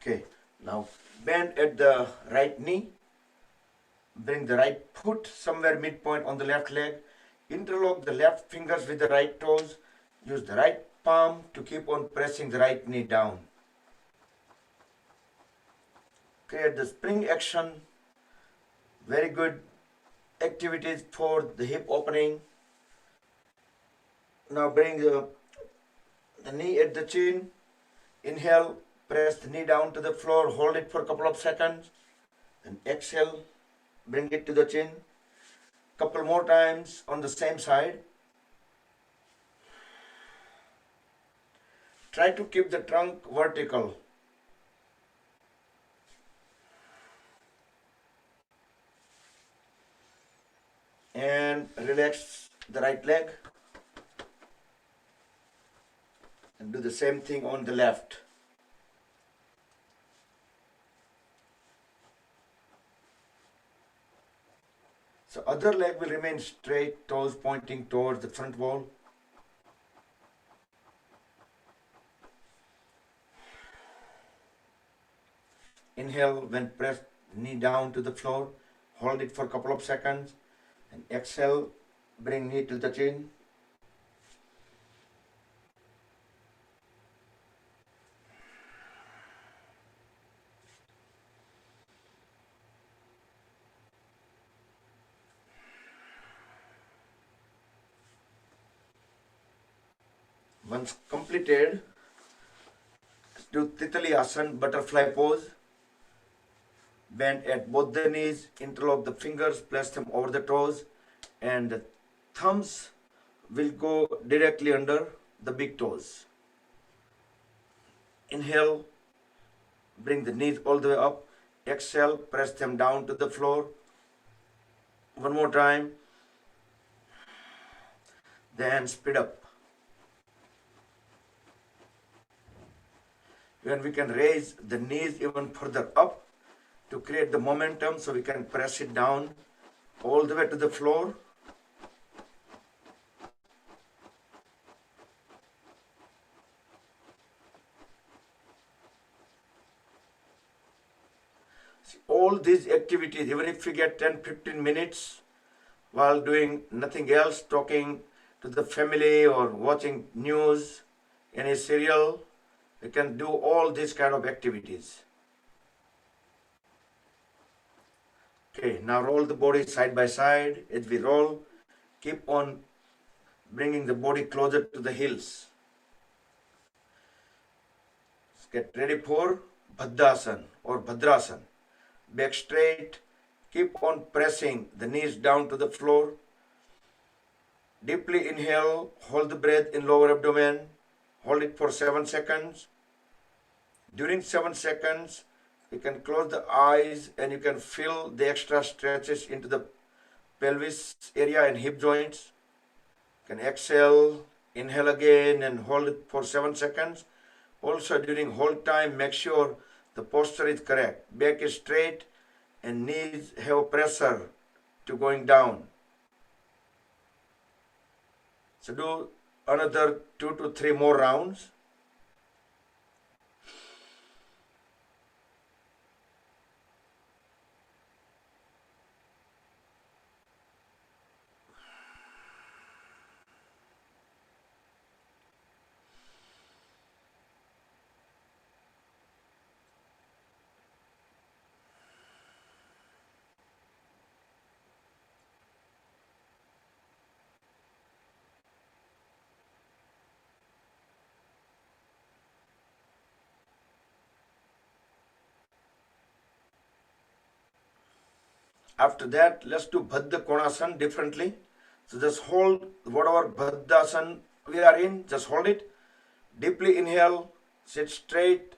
Okay, now bend at the right knee. Bring the right foot somewhere midpoint on the left leg. Interlock the left fingers with the right toes. Use the right palm to keep on pressing the right knee down. Create the spring action. Very good activities for the hip opening. Now bring the knee at the chin. Inhale, press the knee down to the floor, hold it for a couple of seconds. And exhale, bring it to the chin. Couple more times on the same side. Try to keep the trunk vertical. And relax the right leg. And do the same thing on the left. So other leg will remain straight, toes pointing towards the front wall. Inhale when press knee down to the floor. Hold it for a couple of seconds. And exhale, bring knee to the chin. Once completed, do Titali Asana, butterfly pose. Bend at both the knees, interlock the fingers, place them over the toes, and the thumbs will go directly under the big toes. Inhale, bring the knees all the way up. Exhale, press them down to the floor. One more time. Then speed up. When we can raise the knees even further up to create the momentum, so we can press it down all the way to the floor. See, all these activities, even if we get 10-15 minutes while doing nothing else, talking to the family or watching news, any serial, we can do all these kind of activities. Okay, now roll the body side by side. As we roll, keep on bringing the body closer to the heels. Let's get ready for Bhadrasana or Bhadrasana. Back straight, keep on pressing the knees down to the floor. Deeply inhale, hold the breath in lower abdomen. Hold it for 7 seconds. During 7 seconds, you can close the eyes and you can feel the extra stretches into the pelvis area and hip joints. You can exhale, inhale again and hold it for 7 seconds. Also during hold time, make sure the posture is correct. Back is straight and knees have pressure to going down. So do another 2 to 3 more rounds. After that, let's do Baddha Konasana differently. So just hold whatever Baddhasana we are in, just hold it. Deeply inhale, sit straight,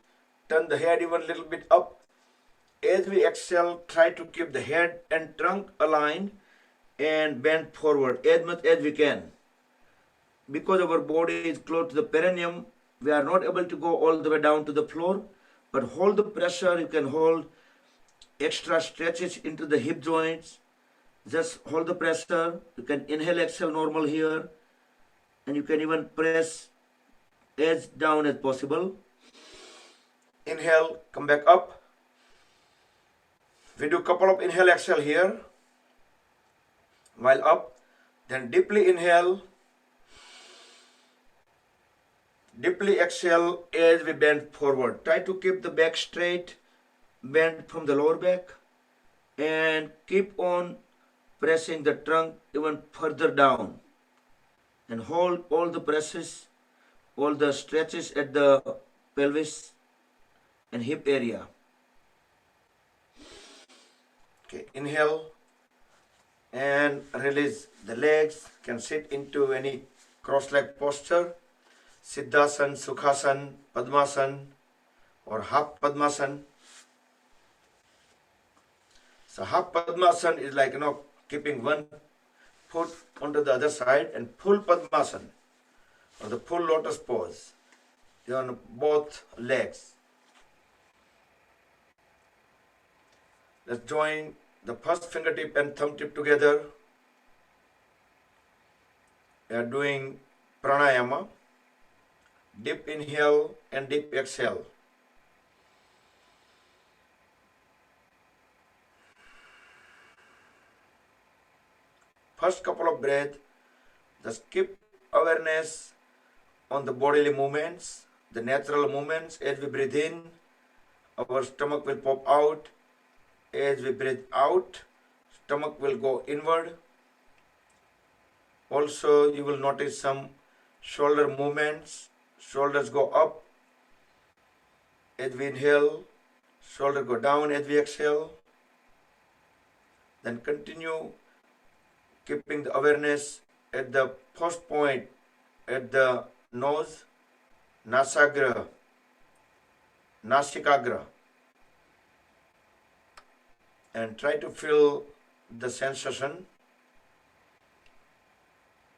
turn the head even a little bit up. As we exhale, try to keep the head and trunk aligned and bend forward as much as we can. Because our body is close to the perineum, we are not able to go all the way down to the floor, but hold the pressure. You can hold extra stretches into the hip joints. Just hold the pressure. You can inhale, exhale normal here, and you can even press as down as possible. inhale, come back up. We do couple of inhale, exhale here while up. Then deeply inhale, deeply exhale as we bend forward. Try to keep the back straight, bend from the lower back, and keep on pressing the trunk even further down. And hold all the presses, all the stretches at the pelvis and hip area. Okay, inhale and release the legs. Can sit into any cross-leg posture, Siddhasan, Sukhasan, Padmasan, or half Padmasan. So half Padmasan is like keeping one foot onto the other side, and full Padmasan or the full lotus pose on both legs. Let's join the first fingertip and thumb tip together. We are doing pranayama. Deep inhale and deep exhale. First couple of breaths, just keep awareness on the bodily movements, the natural movements. As we breathe in, our stomach will pop out. As we breathe out, stomach will go inward. Also, you will notice some shoulder movements. Shoulders go up as we inhale, shoulder go down as we exhale. Then continue keeping the awareness at the first point at the nose, nasagra, nasikagra, and try to feel the sensation.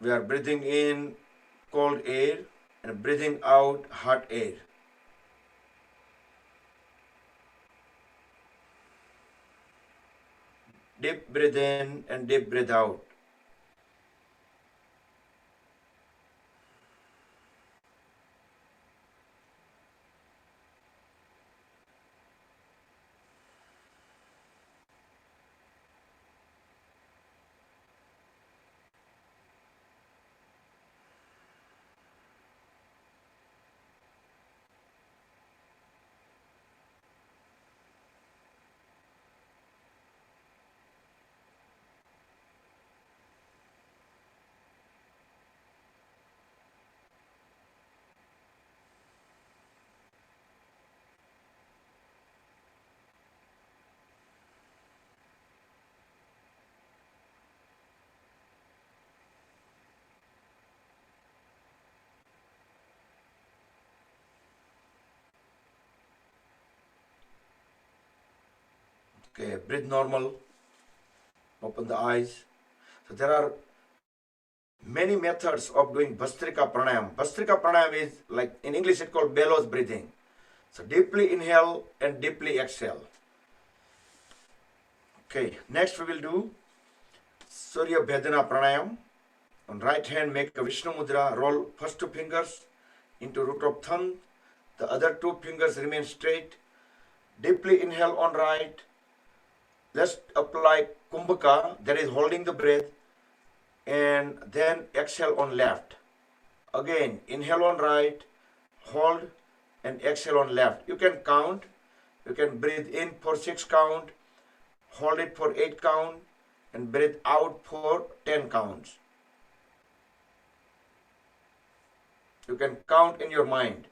We are breathing in cold air and breathing out hot air. Deep breathe in and deep breathe out. Okay, breathe normal. Open the eyes. So there are many methods of doing Bhastrika Pranayam. Bhastrika Pranayam is like in English it's called bellows breathing. So deeply inhale and deeply exhale. Okay, next we will do Surya Bhedana Pranayam. On right hand make a Vishnu Mudra, roll first two fingers into root of thumb. The other two fingers remain straight. Deeply inhale on right. Let's apply Kumbhaka, that is holding the breath, and then exhale on left. Again, inhale on right, hold, and exhale on left. You can count. You can breathe in for 6 count, hold it for 8 count, and breathe out for 10 counts. You can count in your mind.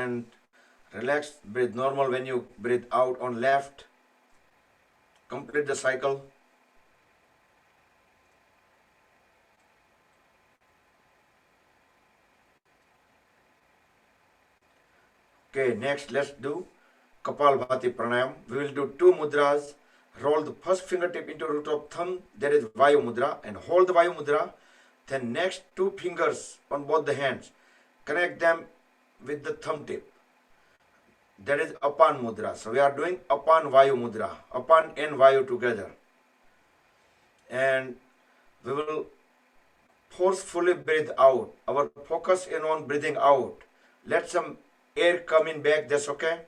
and relax. Breathe normal when you breathe out on left. Complete the cycle. Okay, next let's do Kapalbhati Pranayam. We will do two mudras. Roll the first fingertip into root of thumb, that is Vayu Mudra, and hold the Vayu Mudra. Then next two fingers on both the hands, connect them with the thumb tip. That is Apan Mudra. So we are doing Apan Vayu Mudra, Apan and Vayu together. And we will forcefully breathe out. Our focus is on breathing out. Let some air come in back, that's okay.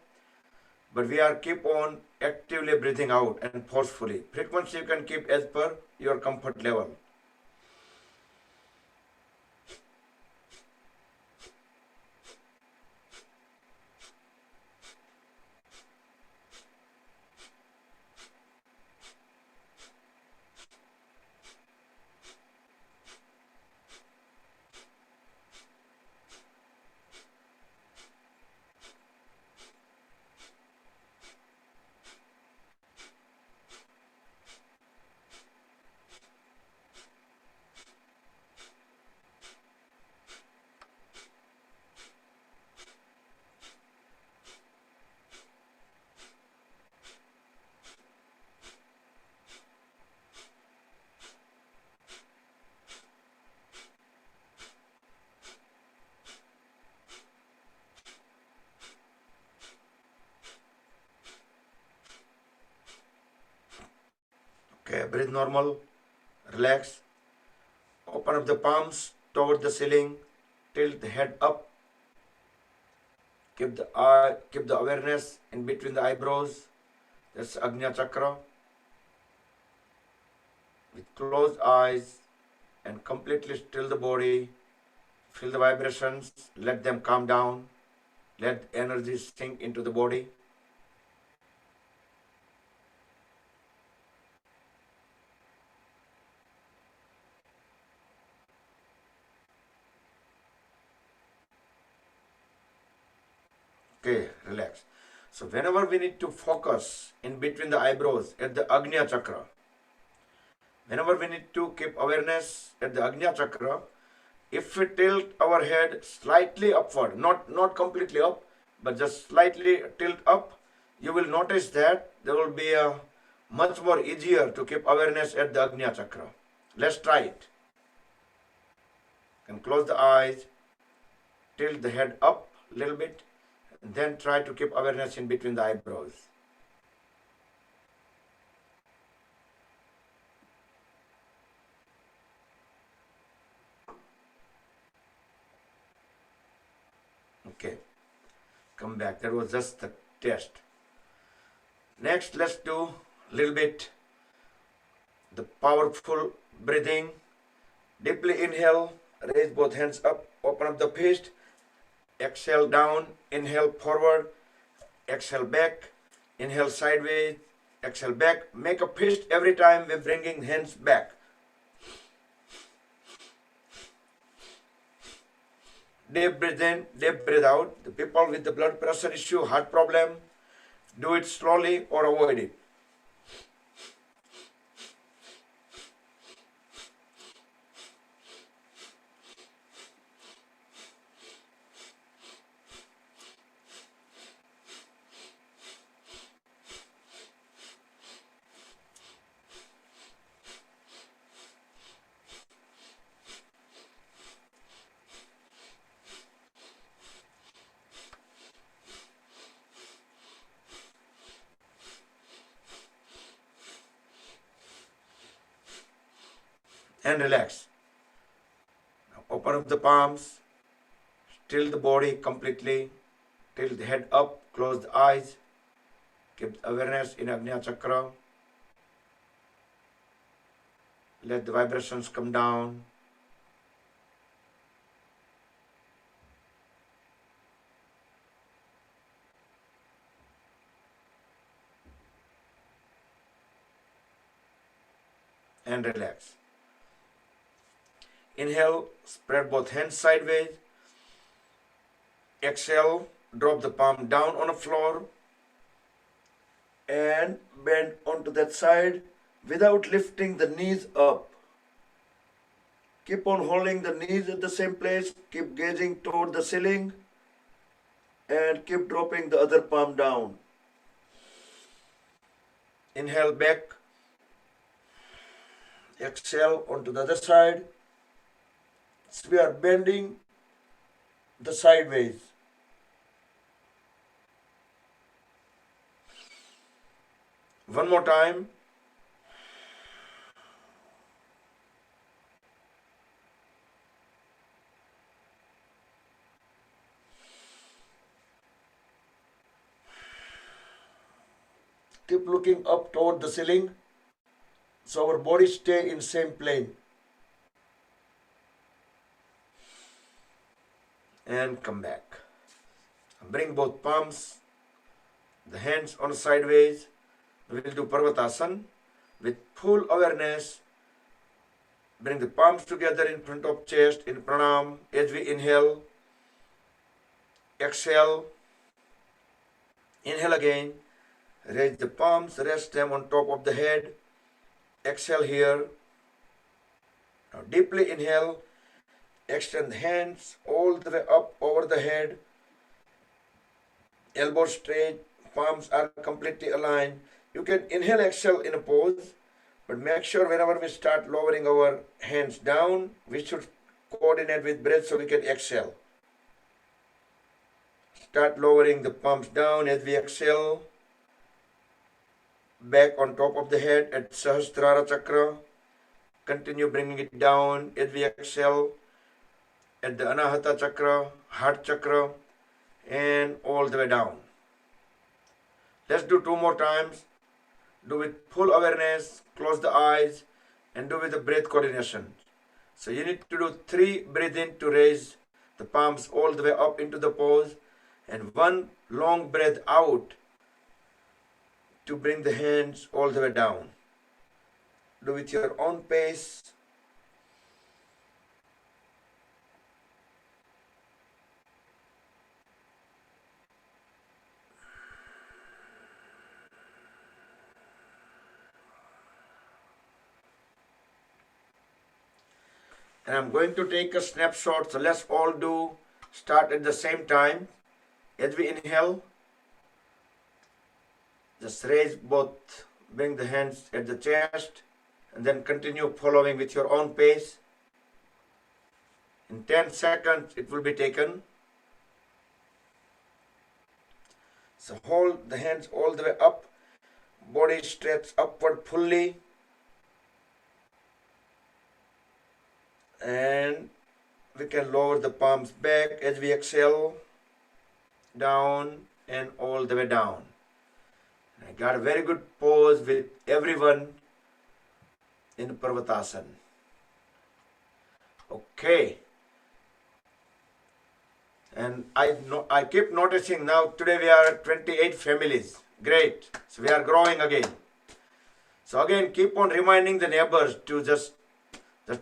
But we are keep on actively breathing out and forcefully. Frequency you can keep as per your comfort level. Okay, breathe normal, relax. Open up the palms toward the ceiling, tilt the head up. Keep the awareness in between the eyebrows. That's Agnya Chakra. With closed eyes and completely still the body. Feel the vibrations, let them calm down. Let energy sink into the body. Okay, relax. So whenever we need to focus in between the eyebrows at the Agnya Chakra, whenever we need to keep awareness at the Agnya Chakra, if we tilt our head slightly upward, not completely up, but just slightly tilt up, you will notice that there will be a much more easier to keep awareness at the Agnya Chakra. Let's try it. And close the eyes, tilt the head up a little bit, and then try to keep awareness in between the eyebrows. Okay, come back. That was just the test. Next, let's do a little bit the powerful breathing. Deeply inhale, raise both hands up, open up the fist. Exhale down, inhale forward, exhale back, inhale sideways, exhale back. Make a fist every time we're bringing hands back. Deep breathe in, deep breathe out. The people with the blood pressure issue, heart problem, do it slowly or avoid it. And relax. Now open up the palms, tilt the body completely, tilt the head up, close the eyes, keep awareness in Agnya Chakra. Let the vibrations come down. And relax. Inhale, spread both hands sideways. Exhale, drop the palm down on the floor and bend onto that side without lifting the knees up. Keep on holding the knees at the same place, keep gazing toward the ceiling, and keep dropping the other palm down. Inhale back, exhale onto the other side. So we are bending the sideways. One more time. Keep looking up toward the ceiling so our body stay in same plane. And come back. Bring both palms, the hands on sideways. We will do Parvatasana with full awareness. Bring the palms together in front of chest in pranam as we inhale. Exhale. Inhale again. Raise the palms, rest them on top of the head. Exhale here. Now deeply inhale. Extend the hands all the way up over the head. Elbows straight. Palms are completely aligned. You can inhale, exhale in a pose, but make sure whenever we start lowering our hands down, we should coordinate with breath so we can exhale. Start lowering the palms down as we exhale. Back on top of the head at Sahasrara Chakra. Continue bringing it down as we exhale at the Anahata Chakra, Heart Chakra, and all the way down. Let's do 2 more times. Do with full awareness, close the eyes, and do with the breath coordination. So you need to do 3 breath in to raise the palms all the way up into the pose, and 1 long breath out to bring the hands all the way down. Do with your own pace. And I'm going to take a snapshot, so let's all start at the same time. As we inhale, just raise both, bring the hands at the chest, and then continue following with your own pace. In 10 seconds, it will be taken. So hold the hands all the way up, body stretch upward fully, and we can lower the palms back as we exhale, down and all the way down. I got a very good pose with everyone in Parvatasana. Okay. And I keep noticing now today we are 28 families. Great. So we are growing again. So again, keep on reminding the neighbors to just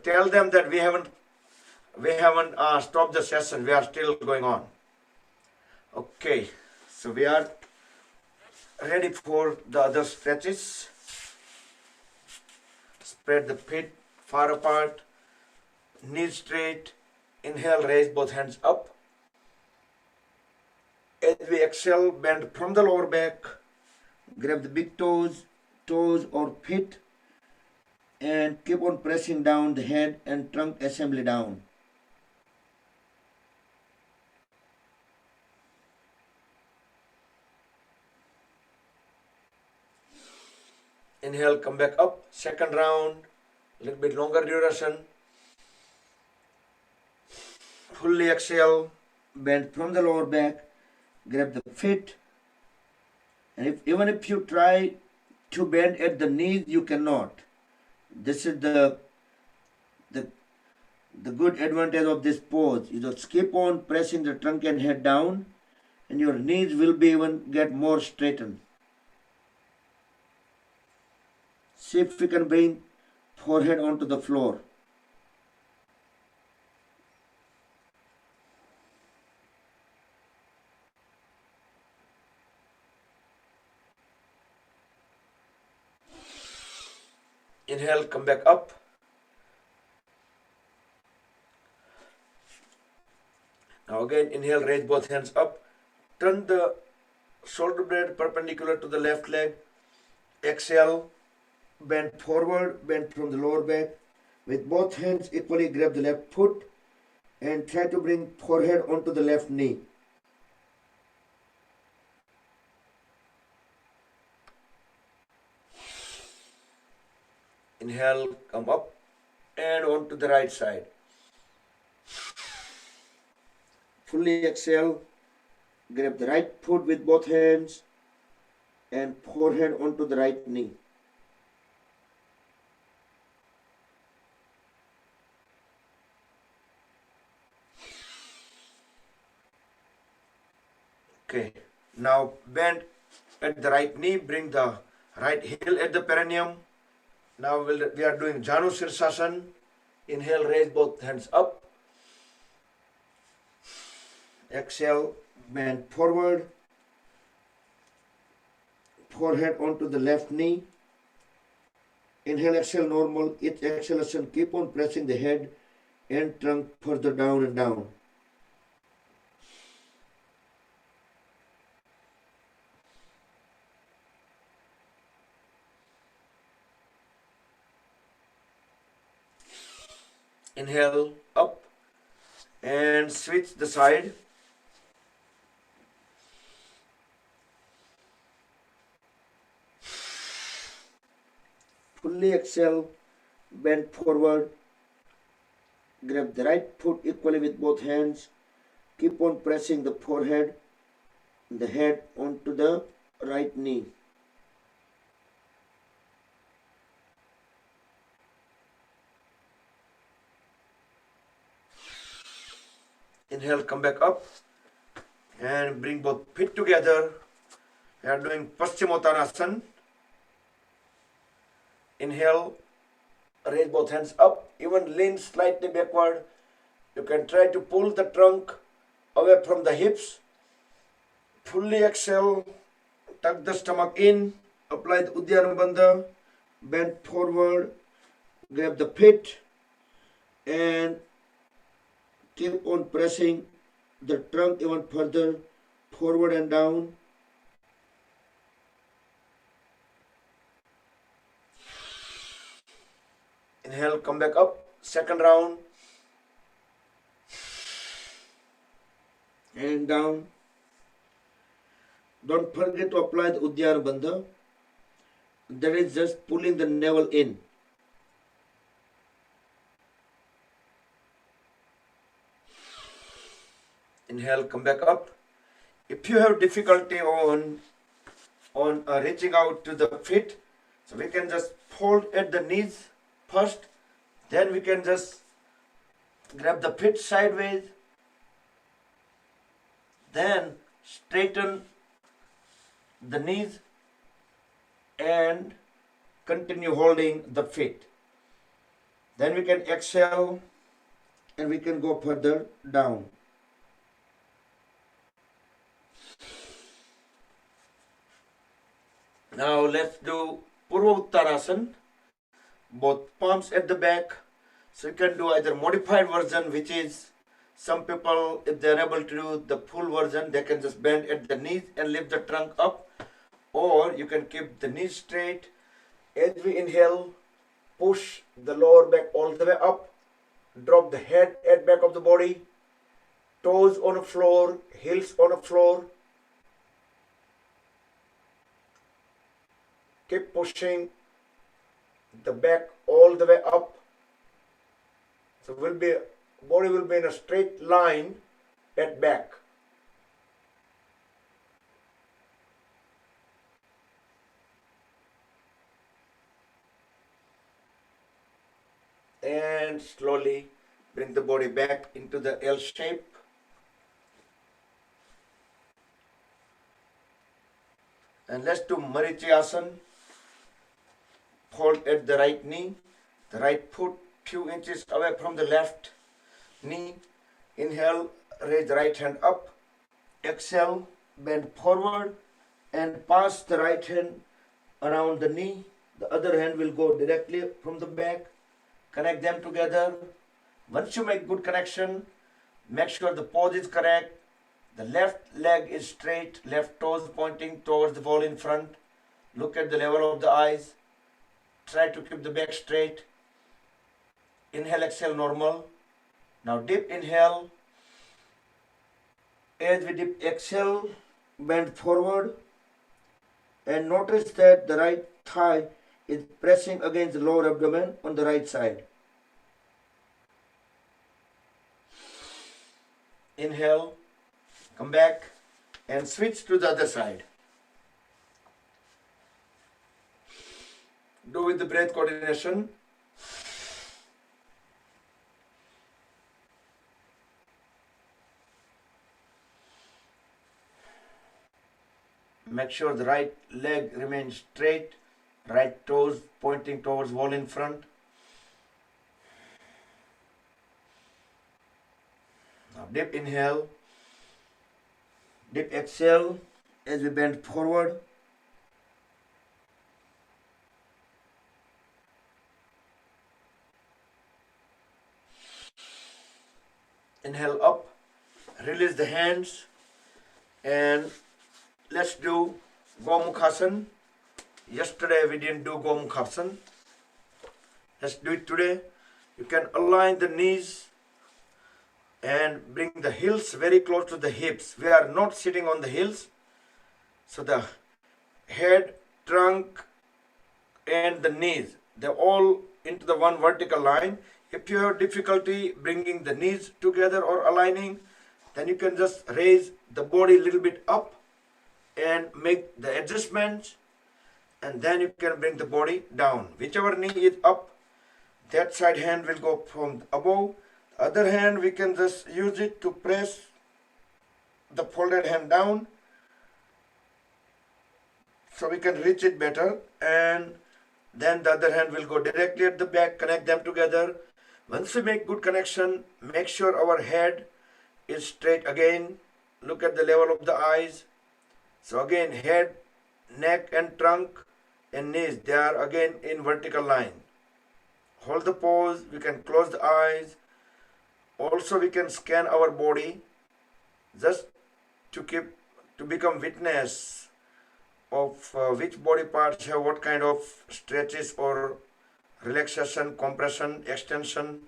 tell them that we haven't stopped the session. We are still going on. Okay. So we are ready for the other stretches. Spread the feet far apart, knees straight. Inhale, raise both hands up. As we exhale, bend from the lower back. Grab the big toes or feet, and keep on pressing down the head and trunk assembly down. Inhale, come back up. Second round, a little bit longer duration. Fully exhale, bend from the lower back, grab the feet, and even if you try to bend at the knees, you cannot. This is the good advantage of this pose. You just keep on pressing the trunk and head down, and your knees will be even get more straightened. See if we can bring forehead onto the floor. Inhale, come back up. Now again, inhale, raise both hands up. Turn the shoulder blade perpendicular to the left leg. Exhale, bend forward, bend from the lower back. With both hands equally grab the left foot and try to bring forehead onto the left knee. Inhale, come up and onto the right side. Fully exhale, grab the right foot with both hands and forehead onto the right knee. Okay, now bend at the right knee, bring the right heel at the perineum. Now we are doing Janu Sirsasana. Inhale, raise both hands up. Exhale, bend forward, forehead onto the left knee. Inhale, exhale, normal. Each exhalation, keep on pressing the head and trunk further down and down. Inhale, up and switch the side. Fully exhale, bend forward, grab the right foot equally with both hands. Keep on pressing the forehead, the head onto the right knee. Inhale, come back up and bring both feet together. We are doing Paschimottanasana. Inhale, raise both hands up, even lean slightly backward. You can try to pull the trunk away from the hips. Fully exhale, tuck the stomach in, apply the Uddiyana Bandha, bend forward, grab the feet and keep on pressing the trunk even further forward and down. Inhale, come back up, second round. And down. Don't forget to apply the Uddiyana Bandha. That is just pulling the navel in. Inhale, come back up. If you have difficulty on reaching out to the feet, so we can just fold at the knees first, then we can just grab the feet sideways, then straighten the knees and continue holding the feet. Then we can exhale and we can go further down. Now let's do Purva Uttanasana. Both palms at the back. So you can do either modified version, which is some people, if they are able to do the full version, they can just bend at the knees and lift the trunk up. Or you can keep the knees straight. As we inhale, push the lower back all the way up. Drop the head at back of the body. Toes on the floor, heels on the floor. Keep pushing the back all the way up. So body will be in a straight line at back. And slowly bring the body back into the L shape. And let's do Marichiyasana. Hold at the right knee, the right foot few inches away from the left knee. Inhale, raise the right hand up. Exhale, bend forward and pass the right hand around the knee. The other hand will go directly from the back. Connect them together. Once you make good connection, make sure the pose is correct. The left leg is straight, left toes pointing towards the ball in front. Look at the level of the eyes. Try to keep the back straight. Inhale, exhale, normal. Now deep inhale. As we deep exhale, bend forward. And notice that the right thigh is pressing against the lower abdomen on the right side. Inhale, come back and switch to the other side. Do with the breath coordination. Make sure the right leg remains straight, right toes pointing towards wall in front. Now deep inhale, deep exhale as we bend forward. Inhale up, release the hands, and let's do Gomukhasana. Yesterday we didn't do Gomukhasana. Let's do it today. You can align the knees and bring the heels very close to the hips. We are not sitting on the heels. So the head, trunk, and the knees, they're all into the one vertical line. If you have difficulty bringing the knees together or aligning, then you can just raise the body a little bit up and make the adjustments, and then you can bring the body down. Whichever knee is up, that side hand will go from above. The other hand, we can just use it to press the folded hand down so we can reach it better, and then the other hand will go directly at the back, connect them together. Once we make good connection, make sure our head is straight again. Look at the level of the eyes. So again, head, neck and trunk and knees, they are again in vertical line. Hold the pose, we can close the eyes. Also we can scan our body just to become witness of which body parts have what kind of stretches or relaxation, compression, extension.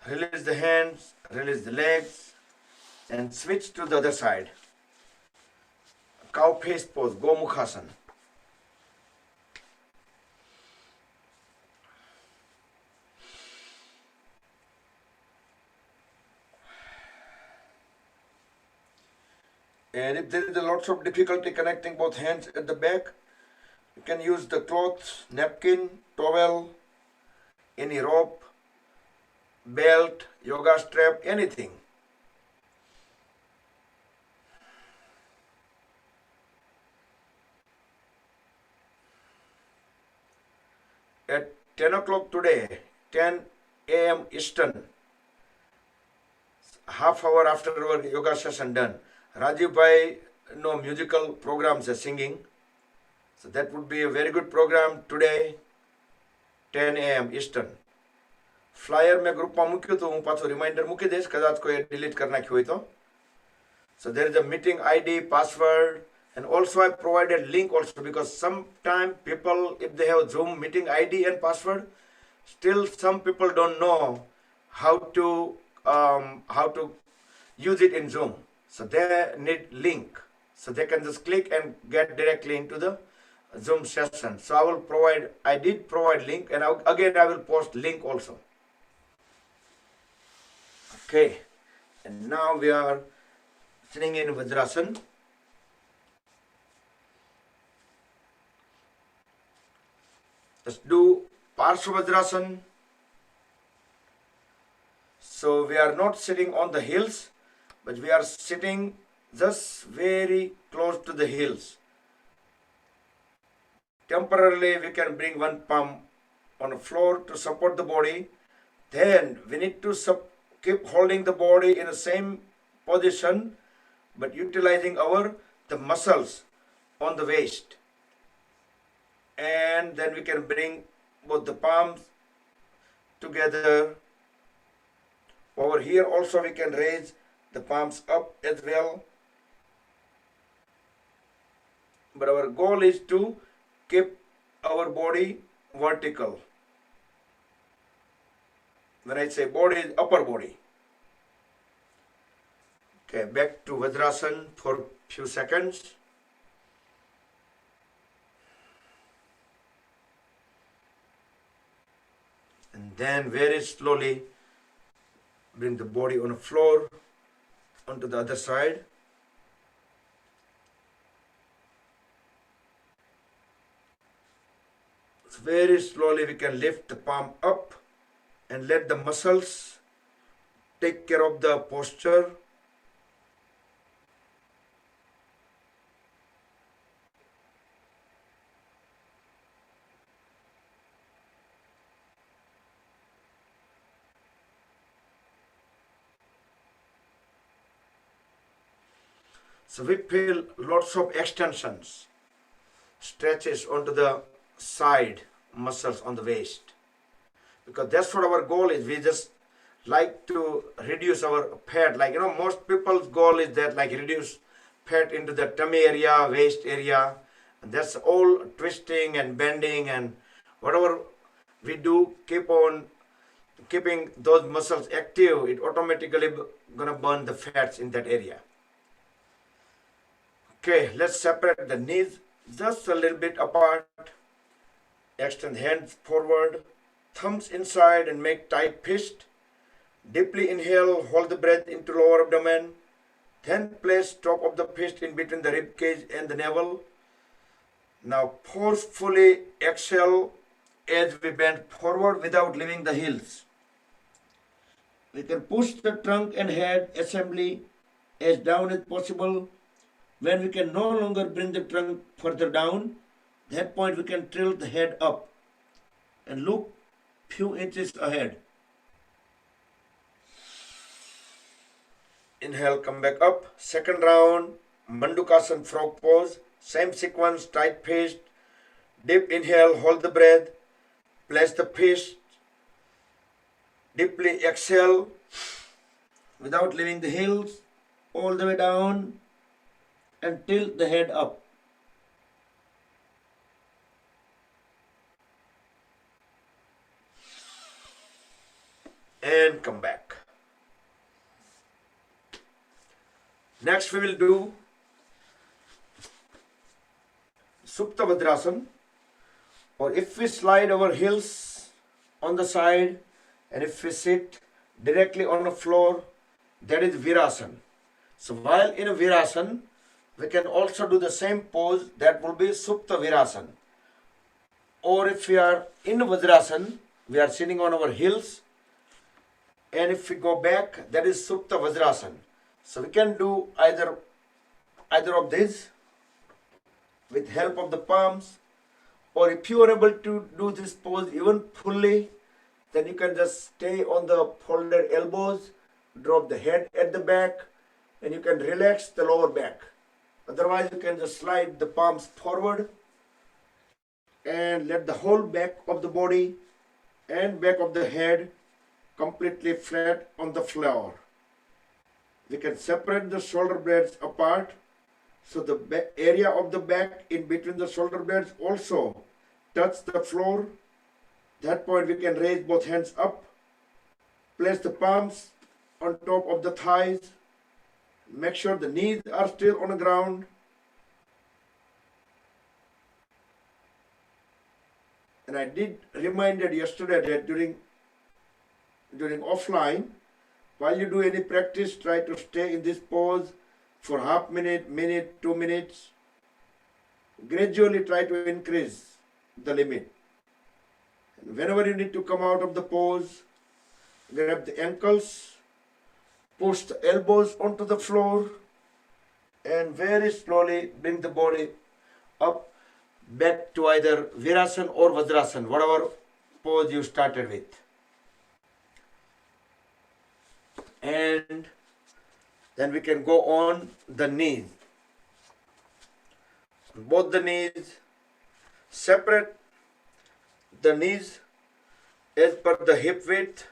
Release the hands, release the legs, and switch to the other side. Cow face pose, Gomukhasana. And if there is a lots of difficulty connecting both hands at the back, you can use the cloth, napkin, towel, any rope, belt, yoga strap, anything. At 10 o'clock today, 10 a.m. Eastern, half hour after our yoga session done, Rajiv Bhai, no musical programs are singing. So that would be a very good program today, 10 a.m. Eastern. Flyer મેં ગ્રુપમાં મૂક્યું તો હું પાછું reminder મૂકી દઈશ કદાચ કોઈ ડિલીટ કરી નાખ્યું હોય તો. So there is a meeting ID, password, and also I provided link also because sometimes people, if they have Zoom meeting ID and password, still some people don't know how to use it in Zoom. So they need link. So they can just click and get directly into the Zoom session. So I did provide link, and again I will post link also. Okay, and now we are sitting in Vajrasana. Let's do Parsva Vajrasana. So we are not sitting on the heels, but we are sitting just very close to the heels. Temporarily, we can bring one palm on the floor to support the body. Then we need to keep holding the body in the same position, but utilizing the muscles on the waist. And then we can bring both the palms together. Over here also we can raise the palms up as well. But our goal is to keep our body vertical. When I say body, is upper body. Okay, back to Vajrasana for few seconds. And then very slowly bring the body on the floor onto the other side. So very slowly we can lift the palm up and let the muscles take care of the posture. So we feel lots of extensions, stretches onto the side muscles on the waist. Because that's what our goal is. We just like to reduce our fat. Like, most people's goal is that, like, reduce fat into the tummy area, waist area. And that's all twisting and bending and whatever we do, keep on keeping those muscles active, it automatically gonna burn the fats in that area. Okay, let's separate the knees just a little bit apart. Extend hands forward, thumbs inside and make tight fist. Deeply inhale, hold the breath into lower abdomen. Then place top of the fist in between the rib cage and the navel. Now forcefully exhale as we bend forward without leaving the heels. We can push the trunk and head assembly as down as possible. When we can no longer bring the trunk further down, at that point we can tilt the head up and look few inches ahead. Inhale, come back up. Second round, Mandukasana frog pose. Same sequence, tight fist. Deep inhale, hold the breath. Place the fist. Deeply exhale without leaving the heels. All the way down and tilt the head up. And come back. Next we will do Supta Vajrasana, or if we slide our heels on the side and if we sit directly on the floor, that is Virasana. So while in a Virasana, we can also do the same pose, that will be Supta Virasana. Or if we are in Vajrasana, we are sitting on our heels, and if we go back, that is Supta Vajrasana. So we can do either of these with help of the palms, or if you are able to do this pose even fully, then you can just stay on the folded elbows, drop the head at the back, and you can relax the lower back. Otherwise, you can just slide the palms forward and let the whole back of the body and back of the head completely flat on the floor. We can separate the shoulder blades apart, so the area of the back in between the shoulder blades also touch the floor. At that point we can raise both hands up, place the palms on top of the thighs, make sure the knees are still on the ground. And I did reminded yesterday that during offline, while you do any practice, try to stay in this pose for half minute, 2 minutes. Gradually try to increase the limit. And whenever you need to come out of the pose, grab the ankles, push the elbows onto the floor, and very slowly bring the body up back to either Virasana or Vajrasana, whatever pose you started with. And then we can go on the knees. both the knees, separate the knees as per the hip width,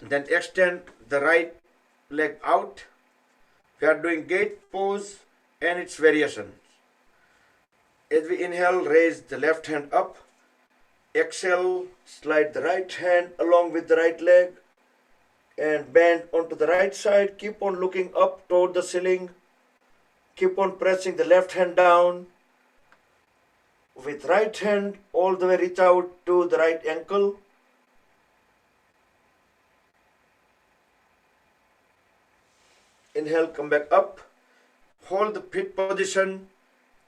then extend the right leg out. We are doing gate pose and its variations. As we inhale, raise the left hand up. Exhale, slide the right hand along with the right leg and bend onto the right side. Keep on looking up toward the ceiling. Keep on pressing the left hand down. With right hand, all the way reach out to the right ankle. Inhale, come back up. Hold the feet position.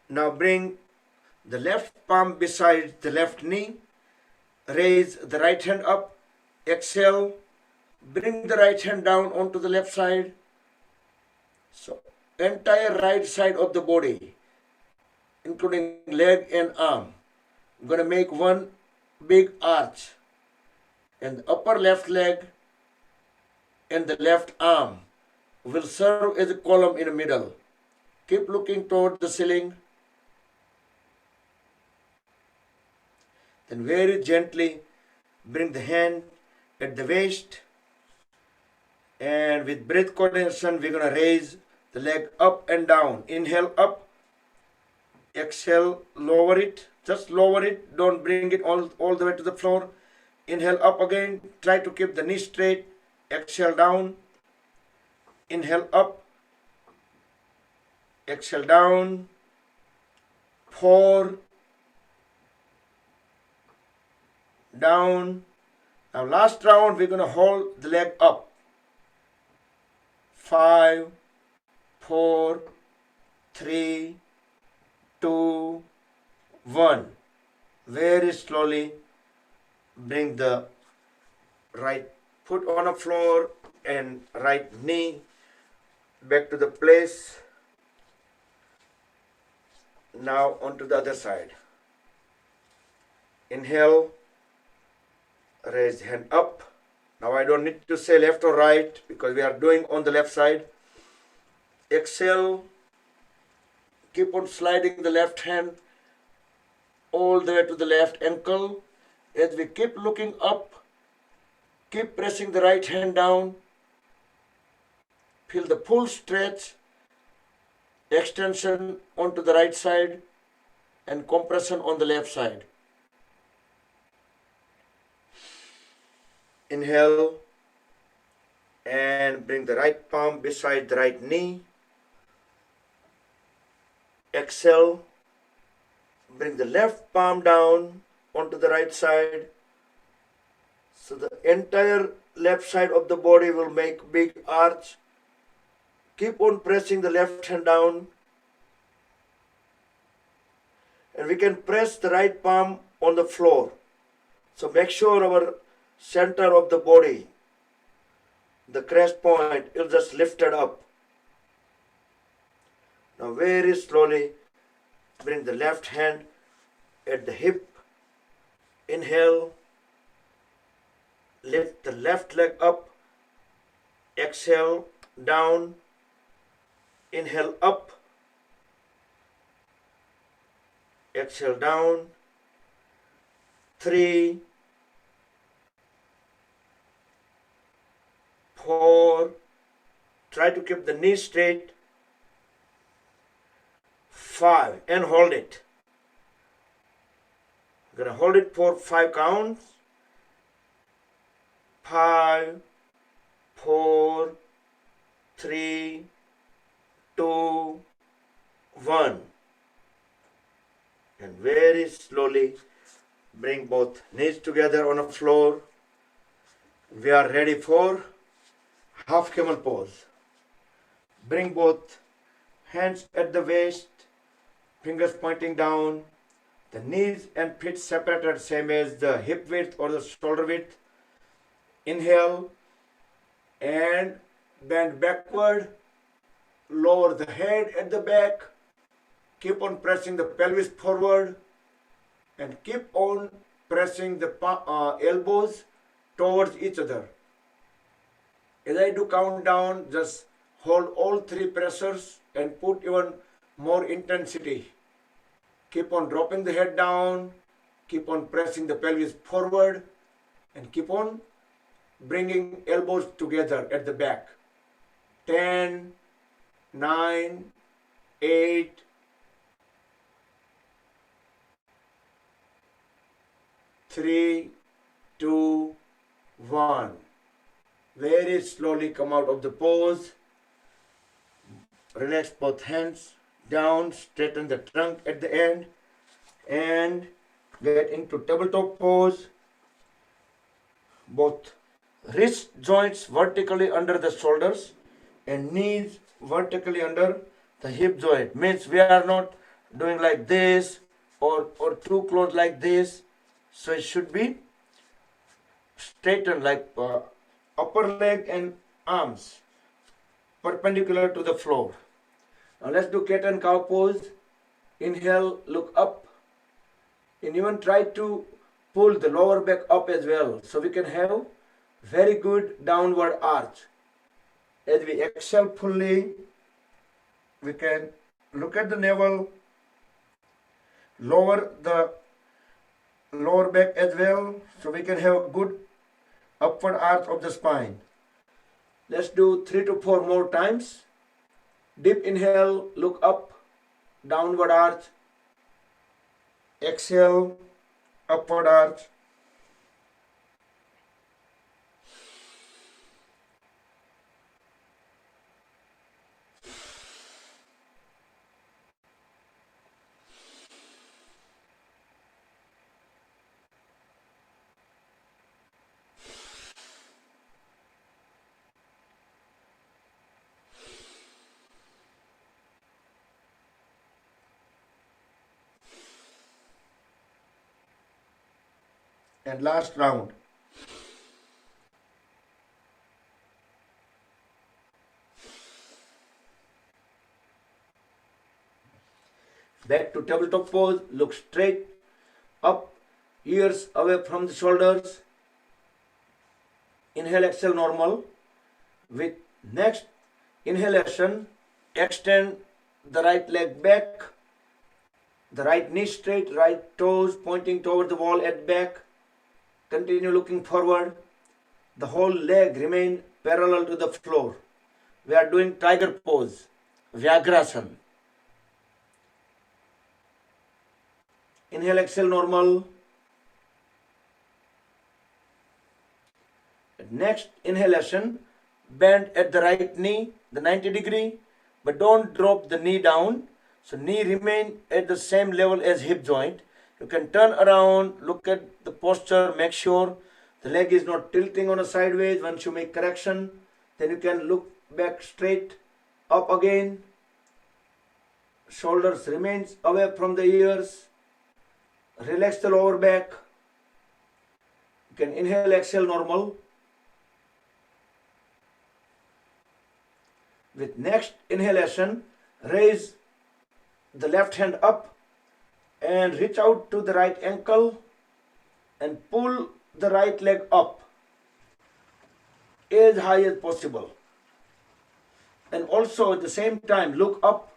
Now bring the left palm beside the left knee. Raise the right hand up. Exhale. Bring the right hand down onto the left side. So, entire right side of the body, including leg and arm. I'm going to make one big arch. And the upper left leg and the left arm will serve as a column in the middle. Keep looking toward the ceiling. Then very gently bring the hand at the waist. And with breath coordination, we're going to raise the leg up and down. Inhale up. Exhale, lower it. Just lower it. Don't bring it all the way to the floor. Inhale up again. Try to keep the knee straight. Exhale down. Inhale up. Exhale down. 4. Down. Now last round, we're going to hold the leg up. 5, 4, 3, 2, 1. Very slowly bring the right foot on the floor and right knee back to the place. Now onto the other side. Inhale, raise hand up. Now I don't need to say left or right because we are doing on the left side. Exhale, keep on sliding the left hand all the way to the left ankle. As we keep looking up, keep pressing the right hand down. Feel the full stretch, extension onto the right side and compression on the left side. Inhale and bring the right palm beside the right knee. Exhale, bring the left palm down onto the right side. So the entire left side of the body will make big arch. Keep on pressing the left hand down. And we can press the right palm on the floor. So make sure our center of the body, the crest point, is just lifted up. Now very slowly bring the left hand at the hip. Inhale, lift the left leg up. Exhale, down. Inhale up. Exhale down. 3, 4. Try to keep the knee straight. 5 and hold it. I'm going to hold it for 5 counts. 5, 4, 3, 2, 1. And very slowly bring both knees together on the floor. We are ready for half camel pose. Bring both hands at the waist, fingers pointing down, the knees and feet separated same as the hip width or the shoulder width. Inhale and bend backward, lower the head at the back, keep on pressing the pelvis forward and keep on pressing the elbows towards each other. As I do countdown, just Hold all three pressures and put even more intensity. Keep on dropping the head down, keep on pressing the pelvis forward, and keep on bringing elbows together at the back. 10, 9, 8, 3, 2, 1. Very slowly come out of the pose. Relax both hands down, straighten the trunk at the end, and get into tabletop pose. Both wrist joints vertically under the shoulders and knees vertically under the hip joint. Means we are not doing like this or too close like this. So it should be straightened like upper leg and arms perpendicular to the floor. Now let's do cat and cow pose. Inhale, look up, and even try to pull the lower back up as well. So we can have very good downward arch. As we exhale fully, we can look at the navel, lower the lower back as well, so we can have a good upward arch of the spine. Let's do 3 to 4 more times. Deep inhale, look up, downward arch. Exhale, upward arch. And last round. Back to tabletop pose. Look straight up, ears away from the shoulders. Inhale, exhale, normal. With next inhalation, extend the right leg back, the right knee straight, right toes pointing toward the wall at back. Continue looking forward. The whole leg remain parallel to the floor. We are doing tiger pose, Vyagrasana. Inhale, exhale, normal. Next inhalation, bend at the right knee, the 90 degree, but don't drop the knee down. So knee remain at the same level as hip joint. You can turn around, look at the posture, make sure the leg is not tilting on a sideways. Once you make correction, then you can look back straight, up again. Shoulders remains away from the ears. Relax the lower back. You can inhale, exhale, normal. With next inhalation, raise the left hand up and reach out to the right ankle and pull the right leg up as high as possible. And also at the same time, look up.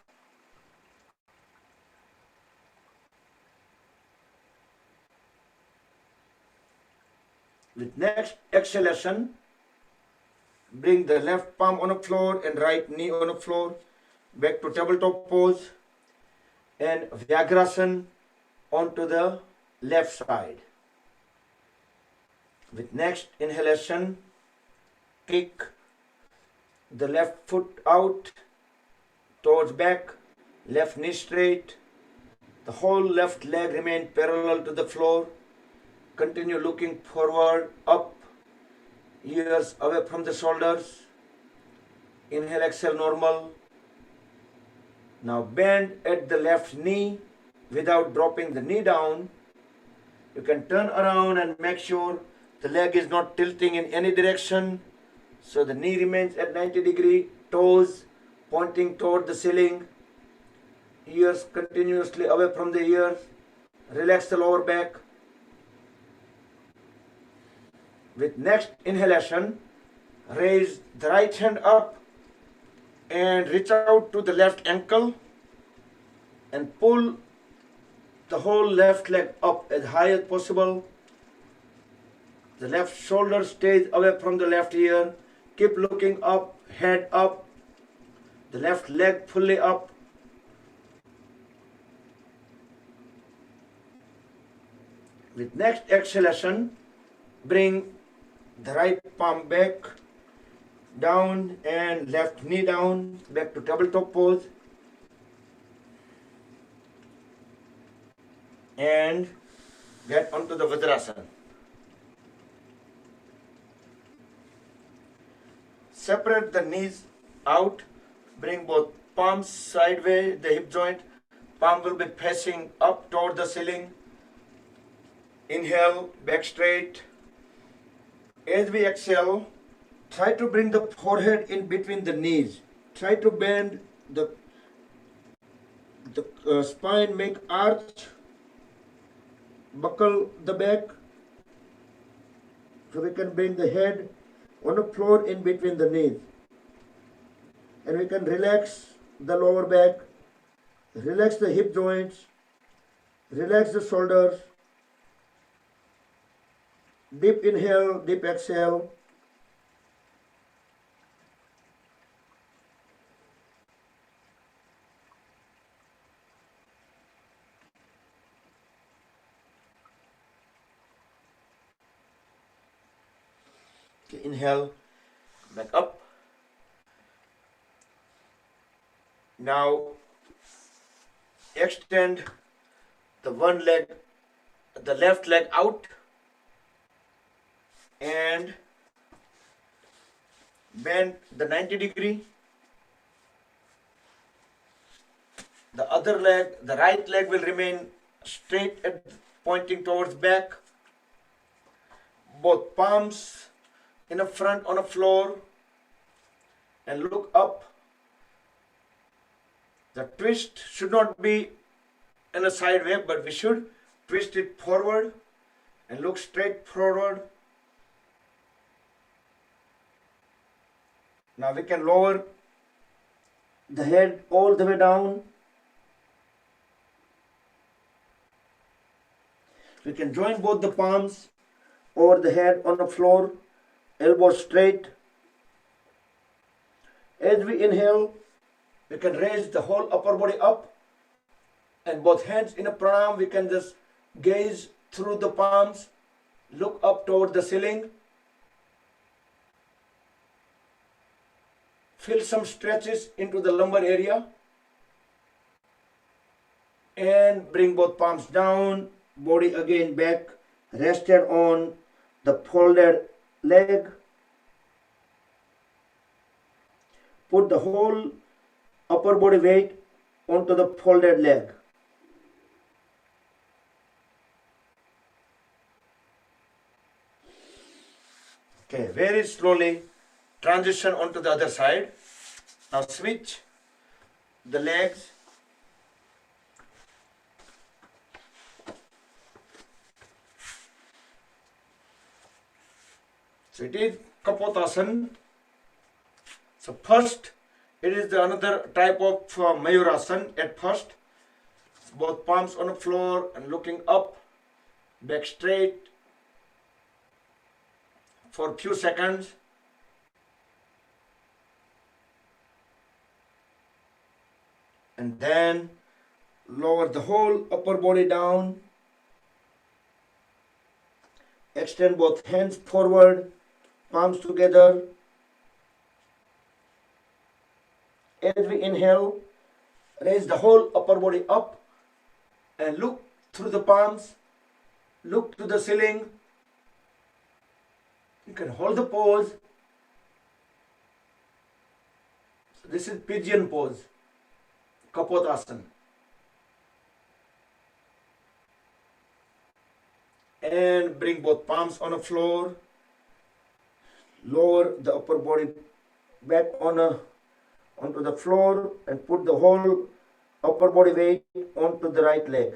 With next exhalation, bring the left palm on the floor and right knee on the floor. Back to tabletop pose and Vyagrasana onto the left side. With next inhalation, kick the left foot out towards back, left knee straight. The whole left leg remain parallel to the floor. Continue looking forward, up, ears away from the shoulders. Inhale, exhale, normal. Now bend at the left knee without dropping the knee down. You can turn around and make sure the leg is not tilting in any direction. So the knee remains at 90 degree, toes pointing toward the ceiling, ears continuously away from the ears. Relax the lower back. With next inhalation, raise the right hand up and reach out to the left ankle and pull the whole left leg up as high as possible. The left shoulder stays away from the left ear. Keep looking up, head up, the left leg fully up. With next exhalation, bring the right palm back, down, and left knee down, back to tabletop pose. And get onto the Vajrasana. Separate the knees out, bring both palms sideways, the hip joint. Palm will be facing up toward the ceiling. Inhale, back straight. As we exhale, try to bring the forehead in between the knees. Try to bend the spine, make arch, buckle the back, so we can bring the head on the floor in between the knees. And we can relax the lower back, relax the hip joints, relax the shoulders. Deep inhale, deep exhale. Okay, inhale, back up. Now extend the one leg, the left leg out, and bend the 90-degree. The other leg, the right leg, will remain straight and pointing towards back. Both palms in the front on the floor and look up. The twist should not be in a side way, but we should twist it forward and look straight forward. Now we can lower the head all the way down. We can join both the palms over the head on the floor, elbows straight. As we inhale, we can raise the whole upper body up, and both hands in a pranam. We can just gaze through the palms, look up toward the ceiling. Feel some stretches into the lumbar area, and bring both palms down, body again back, rested on the folded leg. Put the whole upper body weight onto the folded leg. Okay, very slowly transition onto the other side. Now switch the legs. So it is Kapotasana. So first, it is another type of Mayurasana at first. Both palms on the floor and looking up, back straight for a few seconds. And then lower the whole upper body down. Extend both hands forward, palms together. As we inhale, raise the whole upper body up and look through the palms, look to the ceiling. You can hold the pose. So this is pigeon pose, Kapotasana. And bring both palms on the floor. Lower the upper body back onto the floor and put the whole upper body weight onto the right leg.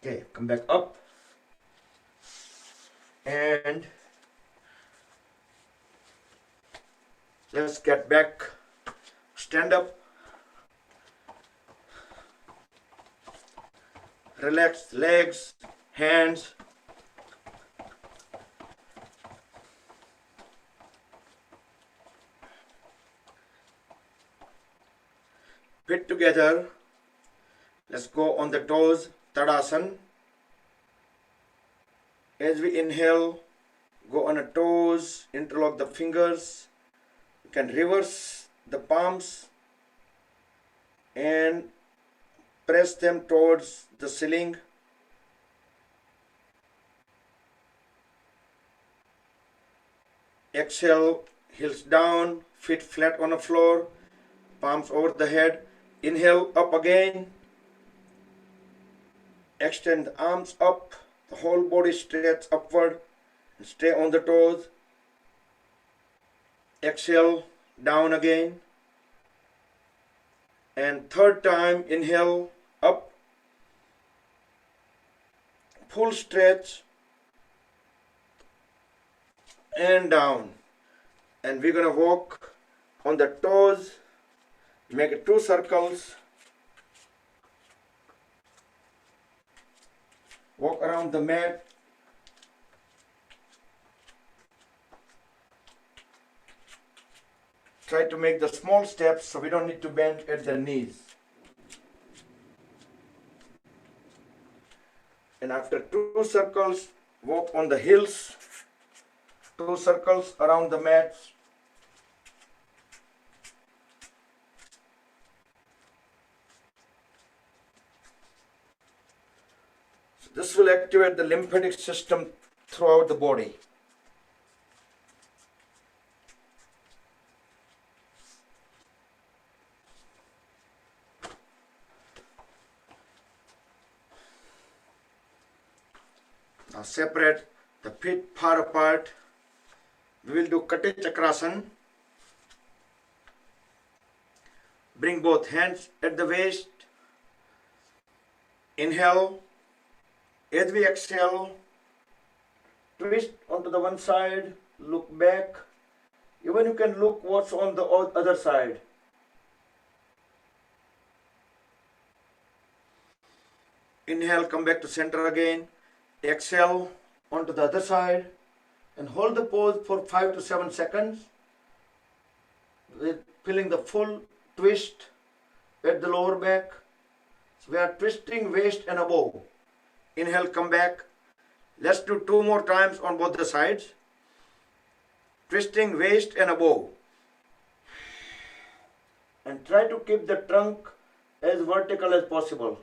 Okay, come back up. And let's get back. Stand up. Relax legs, hands. Feet together. Let's go on the toes, Tadasana. As we inhale, go on the toes, interlock the fingers. You can reverse the palms and press them towards the ceiling. Exhale, heels down, feet flat on the floor, palms over the head. Inhale, up again. Extend the arms up, the whole body stretch upward. Stay on the toes. Exhale, down again. And third time, inhale, up. Full stretch. And down. And we're going to walk on the toes. Make 2 circles. Walk around the mat. Try to make the small steps so we don't need to bend at the knees. And after 2 circles, walk on the heels. 2 circles around the mat. So this will activate the lymphatic system throughout the body. Now separate the feet far apart. We will do Kate Chakrasana. Bring both hands at the waist. Inhale. As we exhale, twist onto the one side, look back. Even you can look what's on the other side. Inhale, come back to center again. Exhale onto the other side and hold the pose for 5 to 7 seconds with feeling the full twist at the lower back. So we are twisting waist and above. Inhale, come back. Let's do 2 more times on both the sides. Twisting waist and above. And try to keep the trunk as vertical as possible.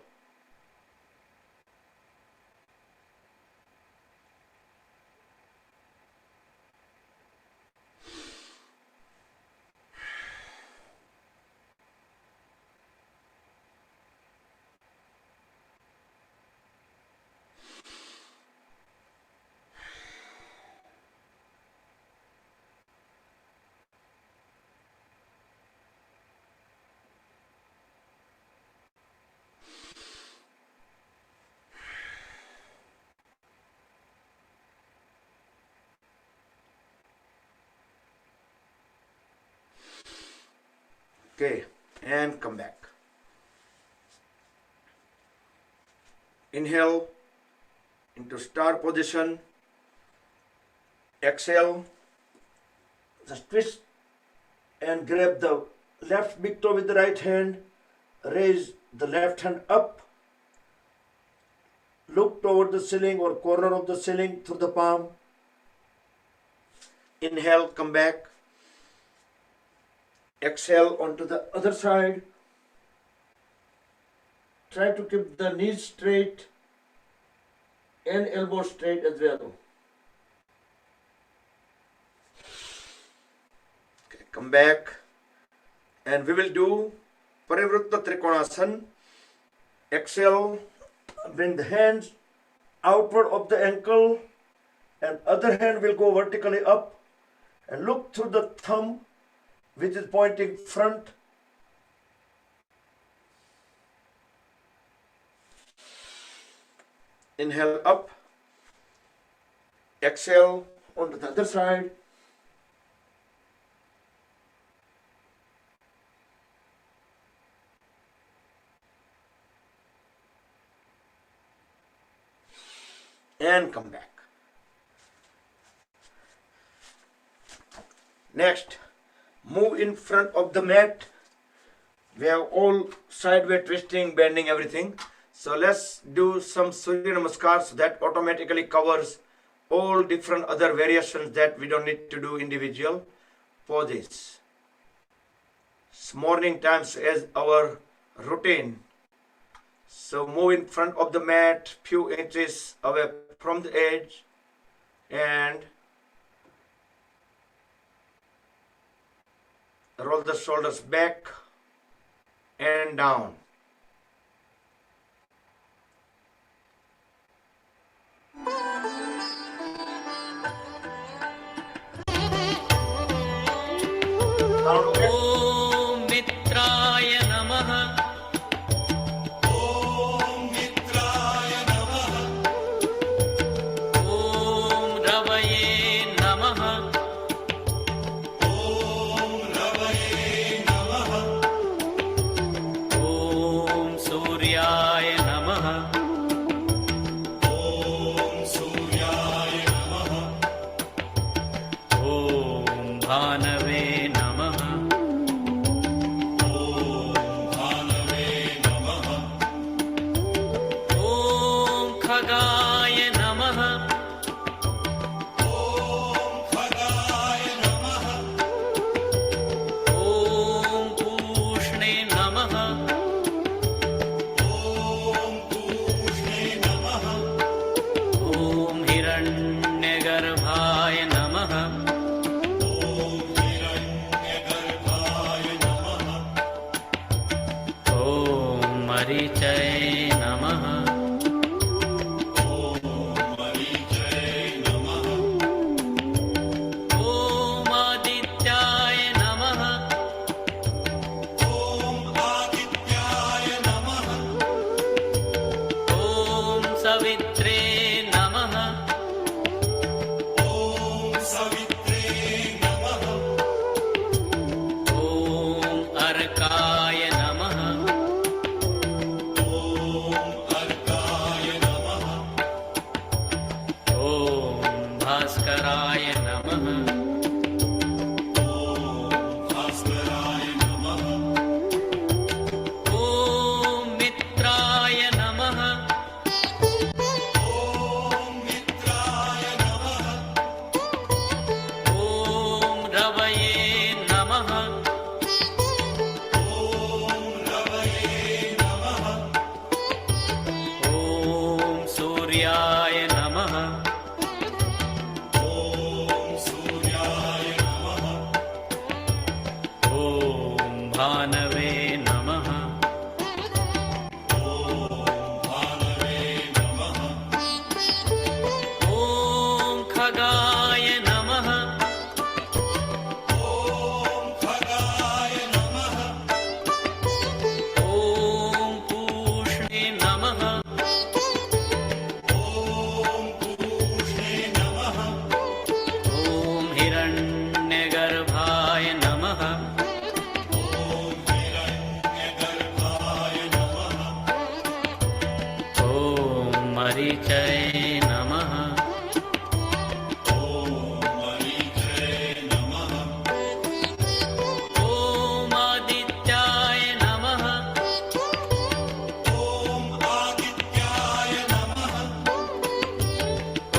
Okay, and come back. Inhale into star position. Exhale. Just twist and grab the left big toe with the right hand. Raise the left hand up. Look toward the ceiling or corner of the ceiling through the palm. Inhale, come back. Exhale onto the other side. Try to keep the knees straight and elbows straight as well. Okay, come back. And we will do Parivritta Trikonasana. Exhale, bring the hands outward of the ankle and other hand will go vertically up and look through the thumb which is pointing front. Inhale up. Exhale on the other side. And come back. Next, move in front of the mat. We have all sideway twisting, bending, everything. So let's do some Surya Namaskar, so that automatically covers all different other variations that we don't need to do individual poses. Morning times as our routine. So move in front of the mat, few inches away from the edge, and roll the shoulders back and down. ॐ मित्राय नमः। ॐ रवये नमः। ॐ सूर्याय नमः। ॐ भानवे नमः। ॐ खगाय नमः। ॐ पूष्णे नमः। ॐ हिरण्यगर्भाय नमः। ॐ मरीचये नमः। ॐ आदित्याय नमः। ॐ सवित्रे नमः। ॐ अर्काय नमः। ॐ भास्कराय नमः। ॐ मित्राय नमः। ॐ रवये नमः। ॐ सूर्याय नमः। ॐ भानवे नमः। ॐ खगाय नमः। ॐ पूष्णे नमः। ॐ हिरण्यगर्भाय नमः। ॐ मरीचये नमः। ॐ आदित्याय नमः।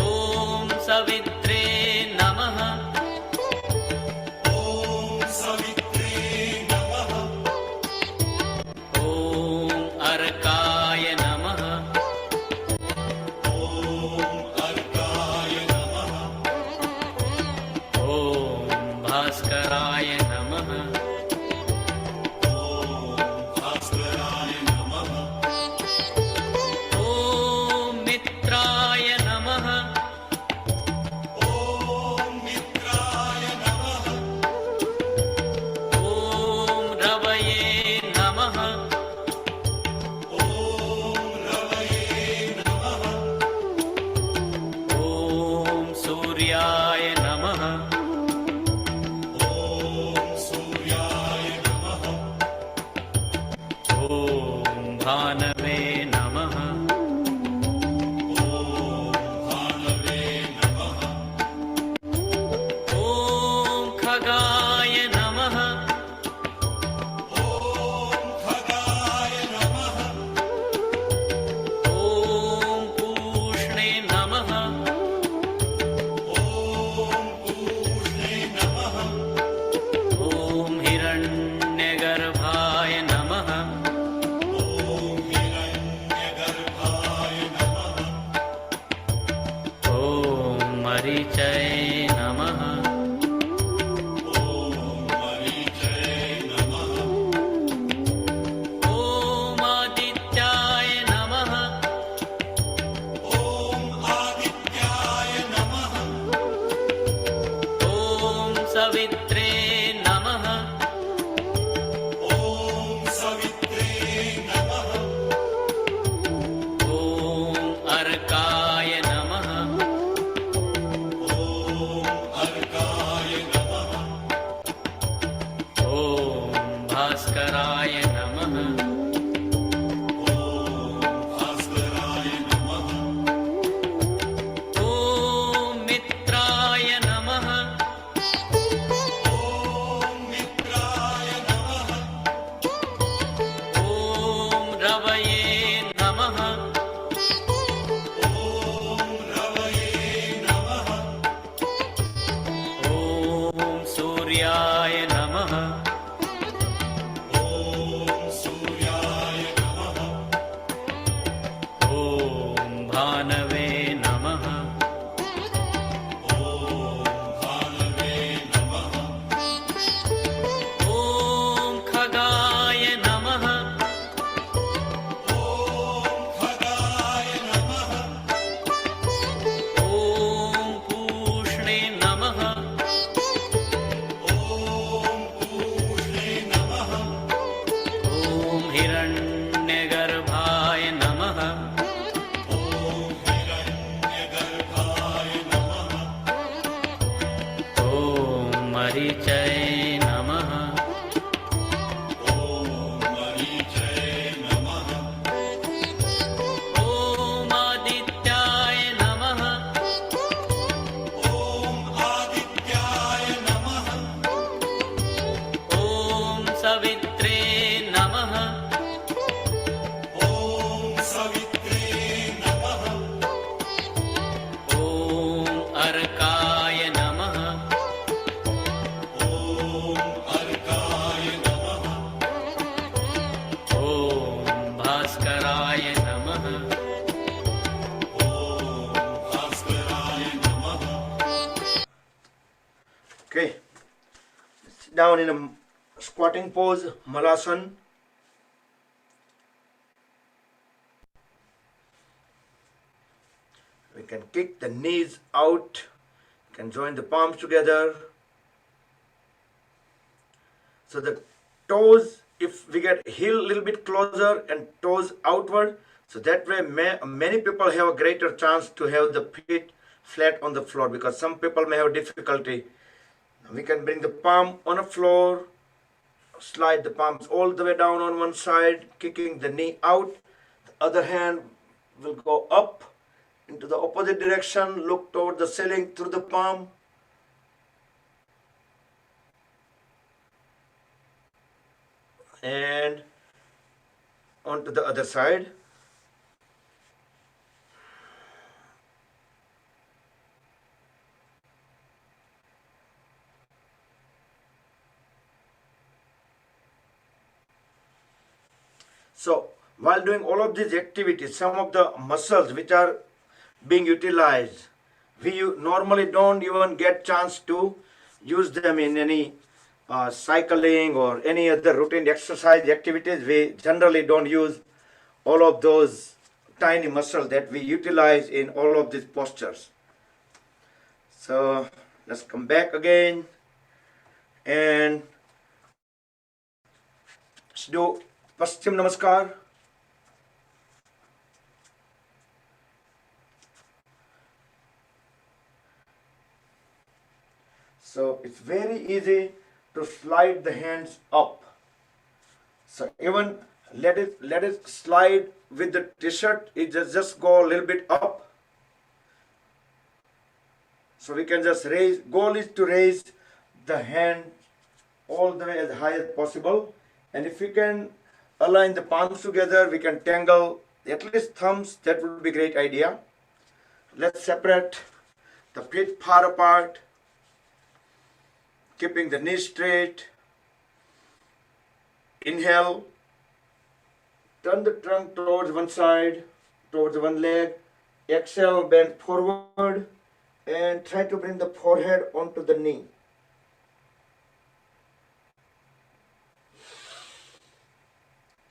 ॐ सवित्रे नमः। ॐ अर्काय नमः। ॐ भास्कराय नमः। ॐ मित्राय नमः। खगाय नमः ॐ पूष्णे नमः ॐ हिरण्यगर्भाय नमः ॐ मरीचये नमः ॐ आदित्याय नमः ॐ सवित्रे नमः ॐ अर्काय नमः ॐ भास्कराय नमः ॐ मित्राय नमः ॐ रवये नमः ॐ सूर्याय नमः ॐ भानवे नमः ॐ खगाय नमः ॐ पूष्णे नमः ॐ हिरण्यगर्भाय नमः ॐ मरीचये नमः ॐ आदित्याय नमः ॐ सवित्रे नमः ॐ अर्काय नमः ॐ भास्कराय नमः Okay. Sit down in a squatting pose, Malasana. We can kick the knees out. You can join the palms together. So the toes, if we get heel a little bit closer and toes outward, so that way many people have a greater chance to have the feet flat on the floor, because some people may have difficulty. We can bring the palm on the floor, slide the palms all the way down on one side, kicking the knee out. The other hand will go up into the opposite direction, look toward the ceiling through the palm. And onto the other side. So while doing all of these activities, some of the muscles which are being utilized, we normally don't even get chance to use them in any cycling or any other routine exercise activities. We generally don't use all of those tiny muscles that we utilize in all of these postures. So let's come back again and let's do Paschim Namaskar. So it's very easy to slide the hands up. So even let it slide with the t-shirt. It just go a little bit up. So we can just raise. Goal is to raise the hand all the way as high as possible. And if we can align the palms together, we can tangle at least thumbs. That would be a great idea. Let's separate the feet far apart, keeping the knees straight. Inhale, turn the trunk towards one side, towards one leg. Exhale, bend forward and try to bring the forehead onto the knee.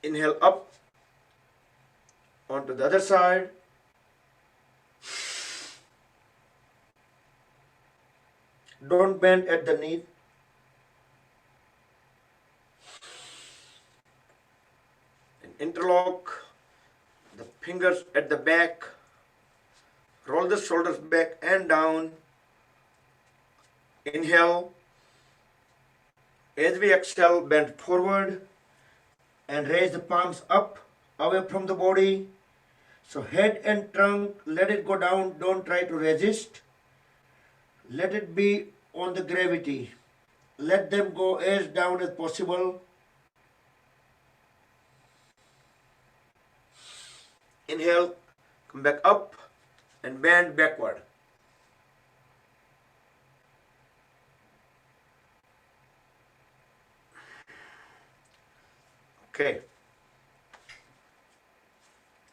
Inhale up onto the other side. Don't bend at the knee. And interlock the fingers at the back. Roll the shoulders back and down. Inhale. As we exhale, bend forward and raise the palms up, away from the body. So head and trunk, let it go down. Don't try to resist. Let it be on the gravity. Let them go as down as possible. Inhale, come back up and bend backward. Okay.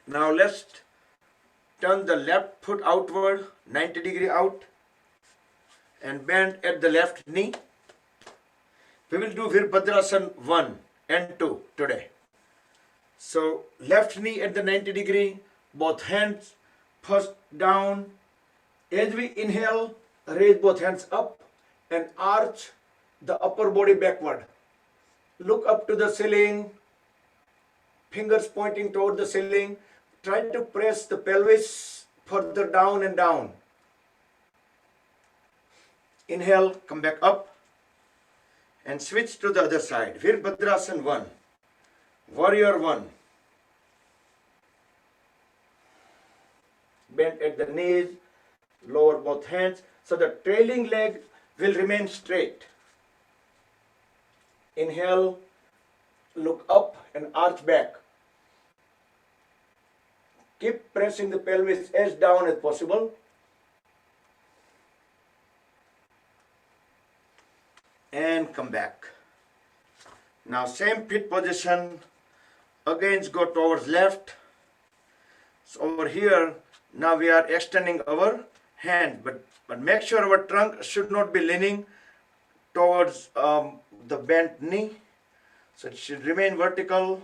Now let's turn the left foot outward, 90 degree out, and bend at the left knee. We will do Virabhadrasana 1 and 2 today. So left knee at the 90 degree, both hands first down. As we inhale, raise both hands up and arch the upper body backward. Look up to the ceiling, fingers pointing toward the ceiling. Try to press the pelvis further down and down. Inhale, come back up and switch to the other side. Virabhadrasana 1, Warrior 1. Bend at the knees, lower both hands, so the trailing leg will remain straight. Inhale, look up and arch back. Keep pressing the pelvis as down as possible. And come back. Now same feet position. Again go towards left. So over here, now we are extending our hand, but make sure our trunk should not be leaning towards the bent knee. So it should remain vertical.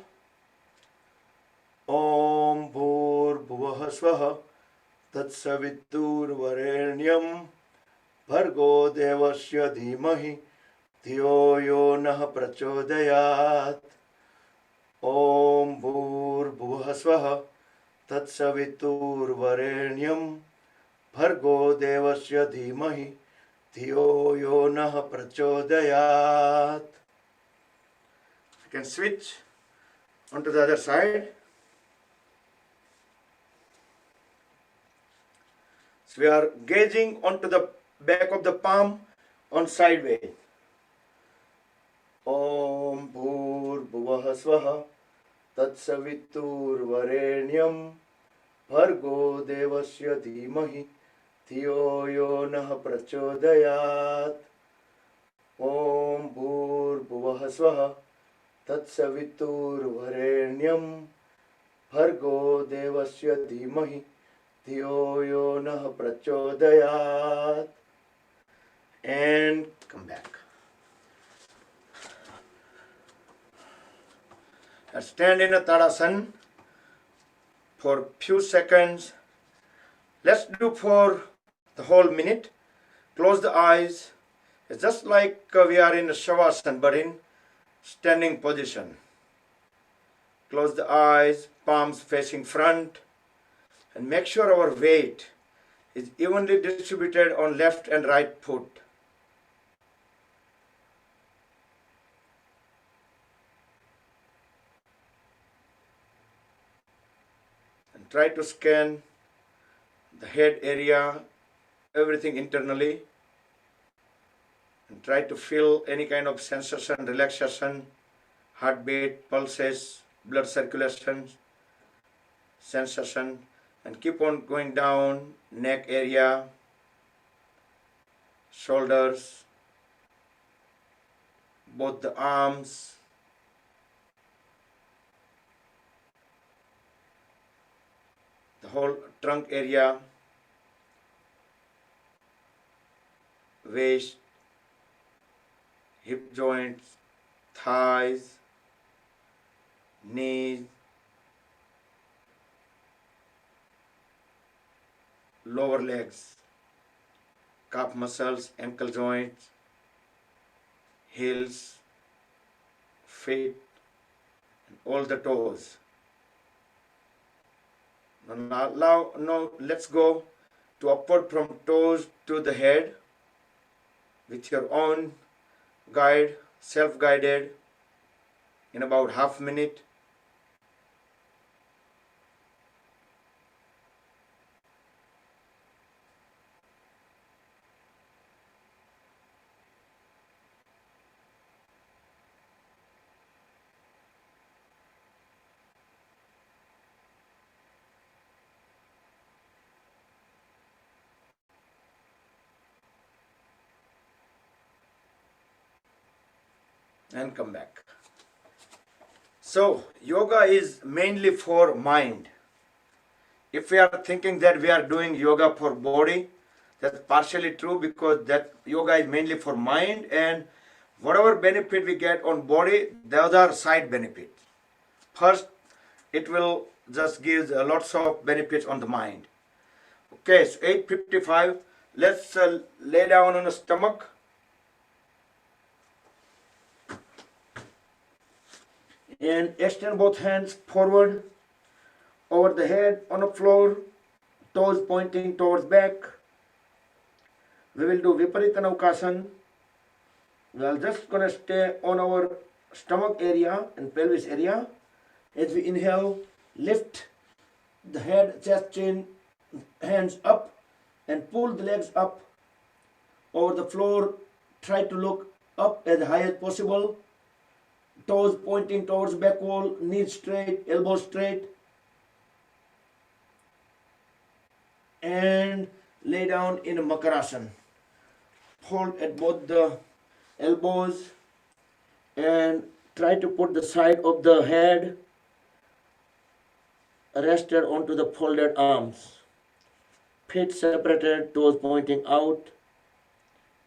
Om Bhur Swaha Tatsavitur Varenyam Bhargo Devasya Dhimahi Dhiyo Yo Nah Prachodayat. Om Bhur Swaha Tatsavitur Varenyam Bhargo Devasya Dhimahi Dhiyo Yo Nah Prachodayat. You can switch onto the other side. So we are gazing onto the back of the palm on sideways. Om Bhur Bhuvah Swaha Tatsavitur Varenyam Bhargo Devasya Dhimahi Dhiyo Yo Nah Prachodayat. Om Bhur Bhuvah Swaha Tatsavitur Varenyam Bhargo Devasya Dhimahi Dhiyo Yo Nah Prachodayat. And come back. Stand in a Tadasana for few seconds. Let's do for the whole minute. Close the eyes. It's just like we are in a Shavasana, but in standing position. Close the eyes, palms facing front, and make sure our weight is evenly distributed on left and right foot. And try to scan the head area, everything internally. And try to feel any kind of sensation, relaxation, heartbeat, pulses, blood circulation, sensation, and keep on going down, neck area, shoulders, both the arms, the whole trunk area, waist, hip joints, thighs, knees, lower legs, calf muscles, ankle joints, heels, feet, and all the toes. Now let's go to upward from toes to the head with your own guide, self-guided, in about half minute. And come back. So yoga is mainly for mind. If we are thinking that we are doing yoga for body, that's partially true, because that yoga is mainly for mind, and whatever benefit we get on body, those are side benefits. First, it will just give lots of benefits on the mind. Okay, so 8:55. Let's lay down on the stomach. And extend both hands forward over the head on the floor, toes pointing towards back. We will do Viparita Naukasana. We are just going to stay on our stomach area and pelvis area. As we inhale, lift the head, chest, chin, hands up, and pull the legs up over the floor. Try to look up as high as possible. Toes pointing towards back wall, knees straight, elbows straight. And lay down in a Makarasana. Hold at both the elbows and try to put the side of the head rested onto the folded arms. Feet separated, toes pointing out,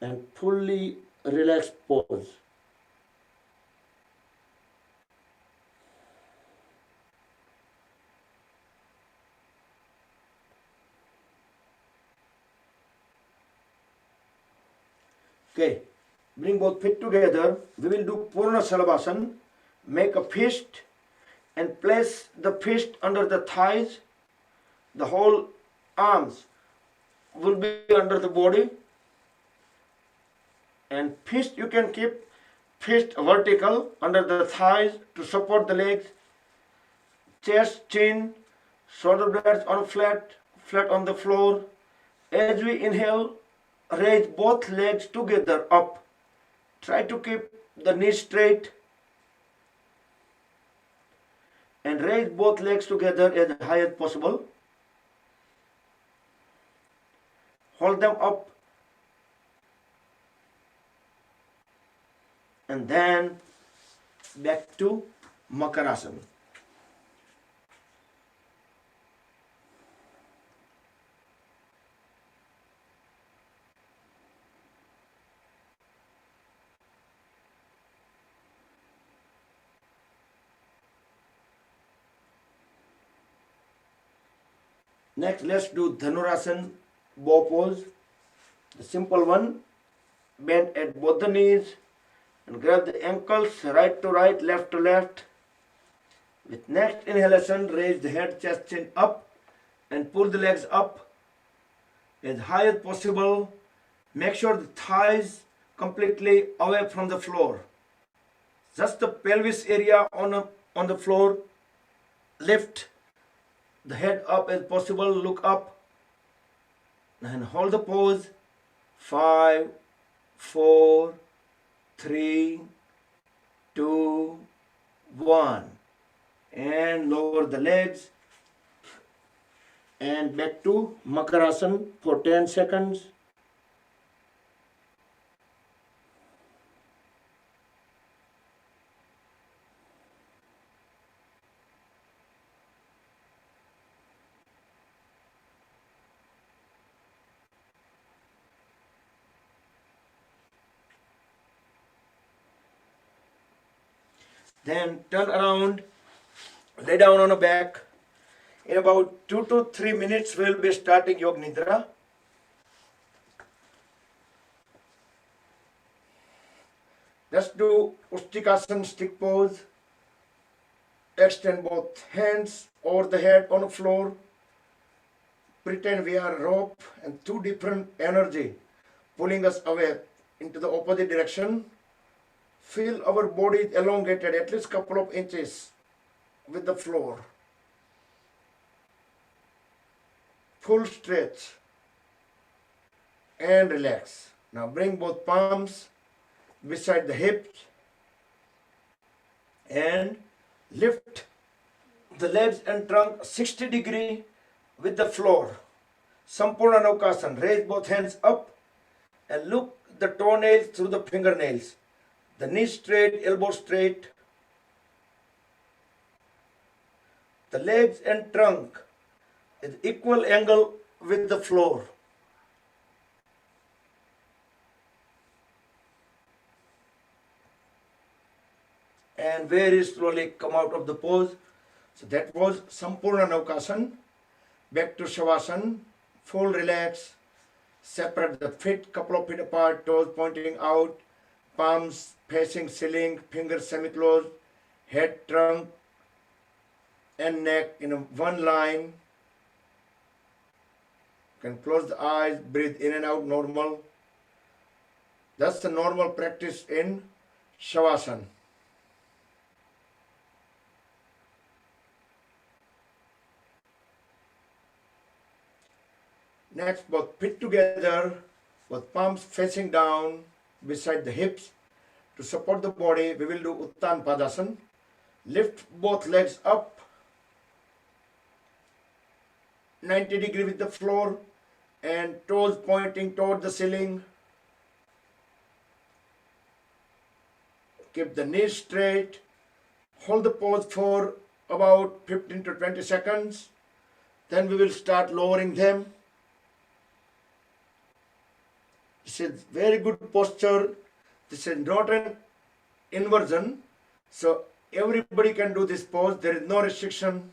and fully relaxed pose. Okay, bring both feet together. We will do Purna Salavasana. Make a fist and place the fist under the thighs. The whole arms will be under the body. And fist, you can keep fist vertical under the thighs to support the legs. Chest, chin, shoulder blades on flat on the floor. As we inhale, raise both legs together up. Try to keep the knees straight. And raise both legs together as high as possible. Hold them up. And then back to Makarasana. Next, let's do Dhanurasana, bow pose. The simple one. Bend at both the knees and grab the ankles right to right, left to left. With next inhalation, raise the head, chest, chin up and pull the legs up as high as possible. Make sure the thighs completely away from the floor. Just the pelvis area on the floor. Lift the head up as possible, look up and hold the pose. 5, 4, 3, 2, 1. And lower the legs. And back to Makarasana for 10 seconds. Then turn around, lay down on the back. In about 2 to 3 minutes, we will be starting Yoga Nidra. Let's do Ustikasana stick pose. Extend both hands over the head on the floor. Pretend we are a rope and two different energy pulling us away into the opposite direction. Feel our body elongated at least couple of inches with the floor. Full stretch and relax. Now bring both palms beside the hips and lift the legs and trunk 60 degree with the floor. Sampurna Naukasana. Raise both hands up and look the toenails through the fingernails. The knees straight, elbow straight. The legs and trunk is equal angle with the floor. And very slowly come out of the pose. So that was Sampurna Naukasana. Back to Shavasana. Full relax. Separate the feet, couple of feet apart, toes pointing out, palms facing ceiling, fingers semi-closed, head, trunk, and neck in one line. You can close the eyes, breathe in and out normal. That's the normal practice in Shavasana. Next, both feet together, with palms facing down beside the hips. To support the body, we will do Uttan Padasana. Lift both legs up 90 degree with the floor and toes pointing toward the ceiling. Keep the knees straight. Hold the pose for about 15 to 20 seconds. Then we will start lowering them. This is very good posture. This is not an inversion. So everybody can do this pose. There is no restriction.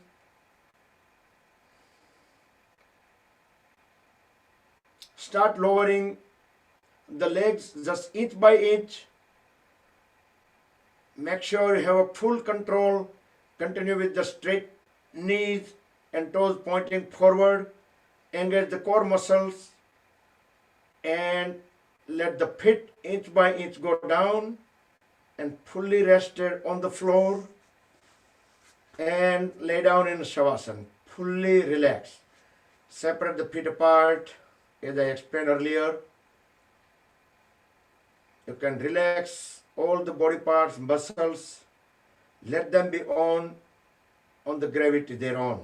Start lowering the legs just inch by inch. Make sure you have a full control. Continue with the straight knees and toes pointing forward. Engage the core muscles and let the feet inch by inch go down and fully rested on the floor and lay down in Shavasana. Fully relaxed. Separate the feet apart as I explained earlier. You can relax all the body parts, muscles. Let them be on the gravity they're on.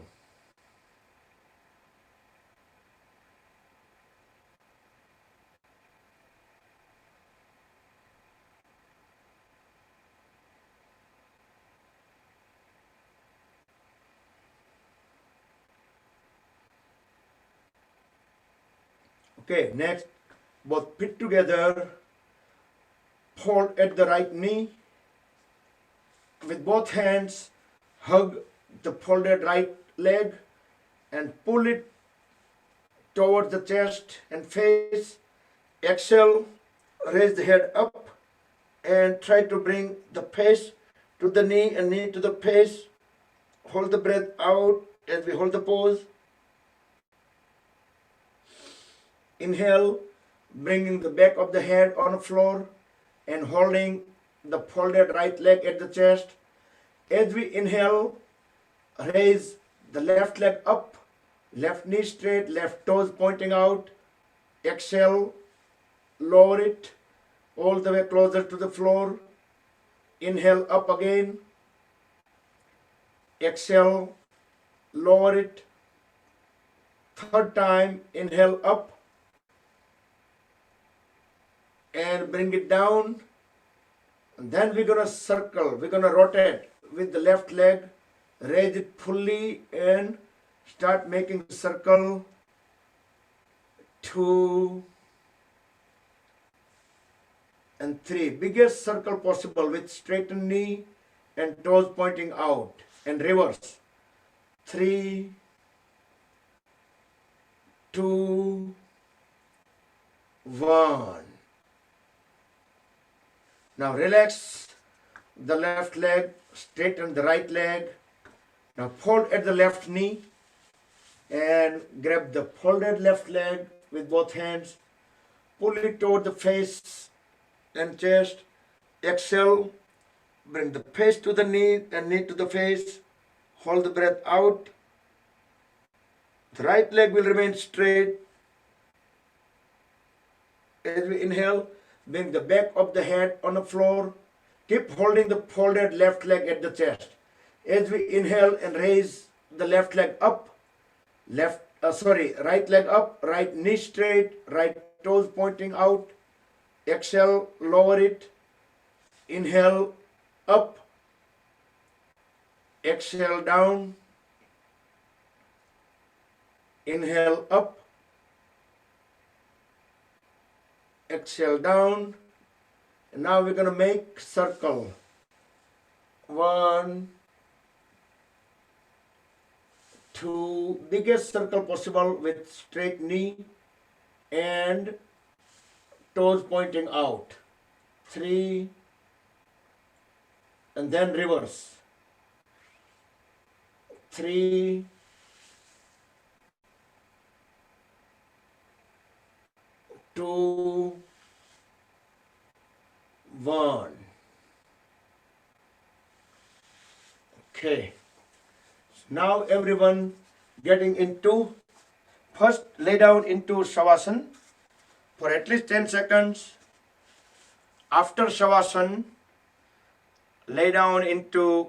Okay, next, both feet together, hold at the right knee. With both hands, hug the folded right leg and pull it towards the chest and face. Exhale, raise the head up and try to bring the face to the knee and knee to the face. Hold the breath out as we hold the pose. Inhale, bringing the back of the head on the floor and holding the folded right leg at the chest. As we inhale, raise the left leg up, left knee straight, left toes pointing out. Exhale, lower it, all the way closer to the floor. Inhale up again. Exhale, lower it. Third time, inhale up and bring it down. And then we're gonna circle, we're gonna rotate with the left leg, raise it fully and start making circle. 2 and 3. Biggest circle possible with straightened knee and toes pointing out and reverse. 3, 2, 1. Now relax the left leg, straighten the right leg. Now fold at the left knee and grab the folded left leg with both hands. Pull it toward the face and chest. Exhale, bring the face to the knee and knee to the face. Hold the breath out. The right leg will remain straight. As we inhale, bring the back of the head on the floor. Keep holding the folded left leg at the chest. As we inhale and raise the left leg up, right leg up, right knee straight, right toes pointing out. Exhale, lower it. Inhale, up. Exhale, down. Inhale, up. Exhale, down. And now we're going to make circle. 1, 2, biggest circle possible with straight knee and toes pointing out. 3, and then reverse. 3, 2, 1. Okay. Now everyone getting into, first lay down into Shavasana for at least 10 seconds. After Shavasana, lay down into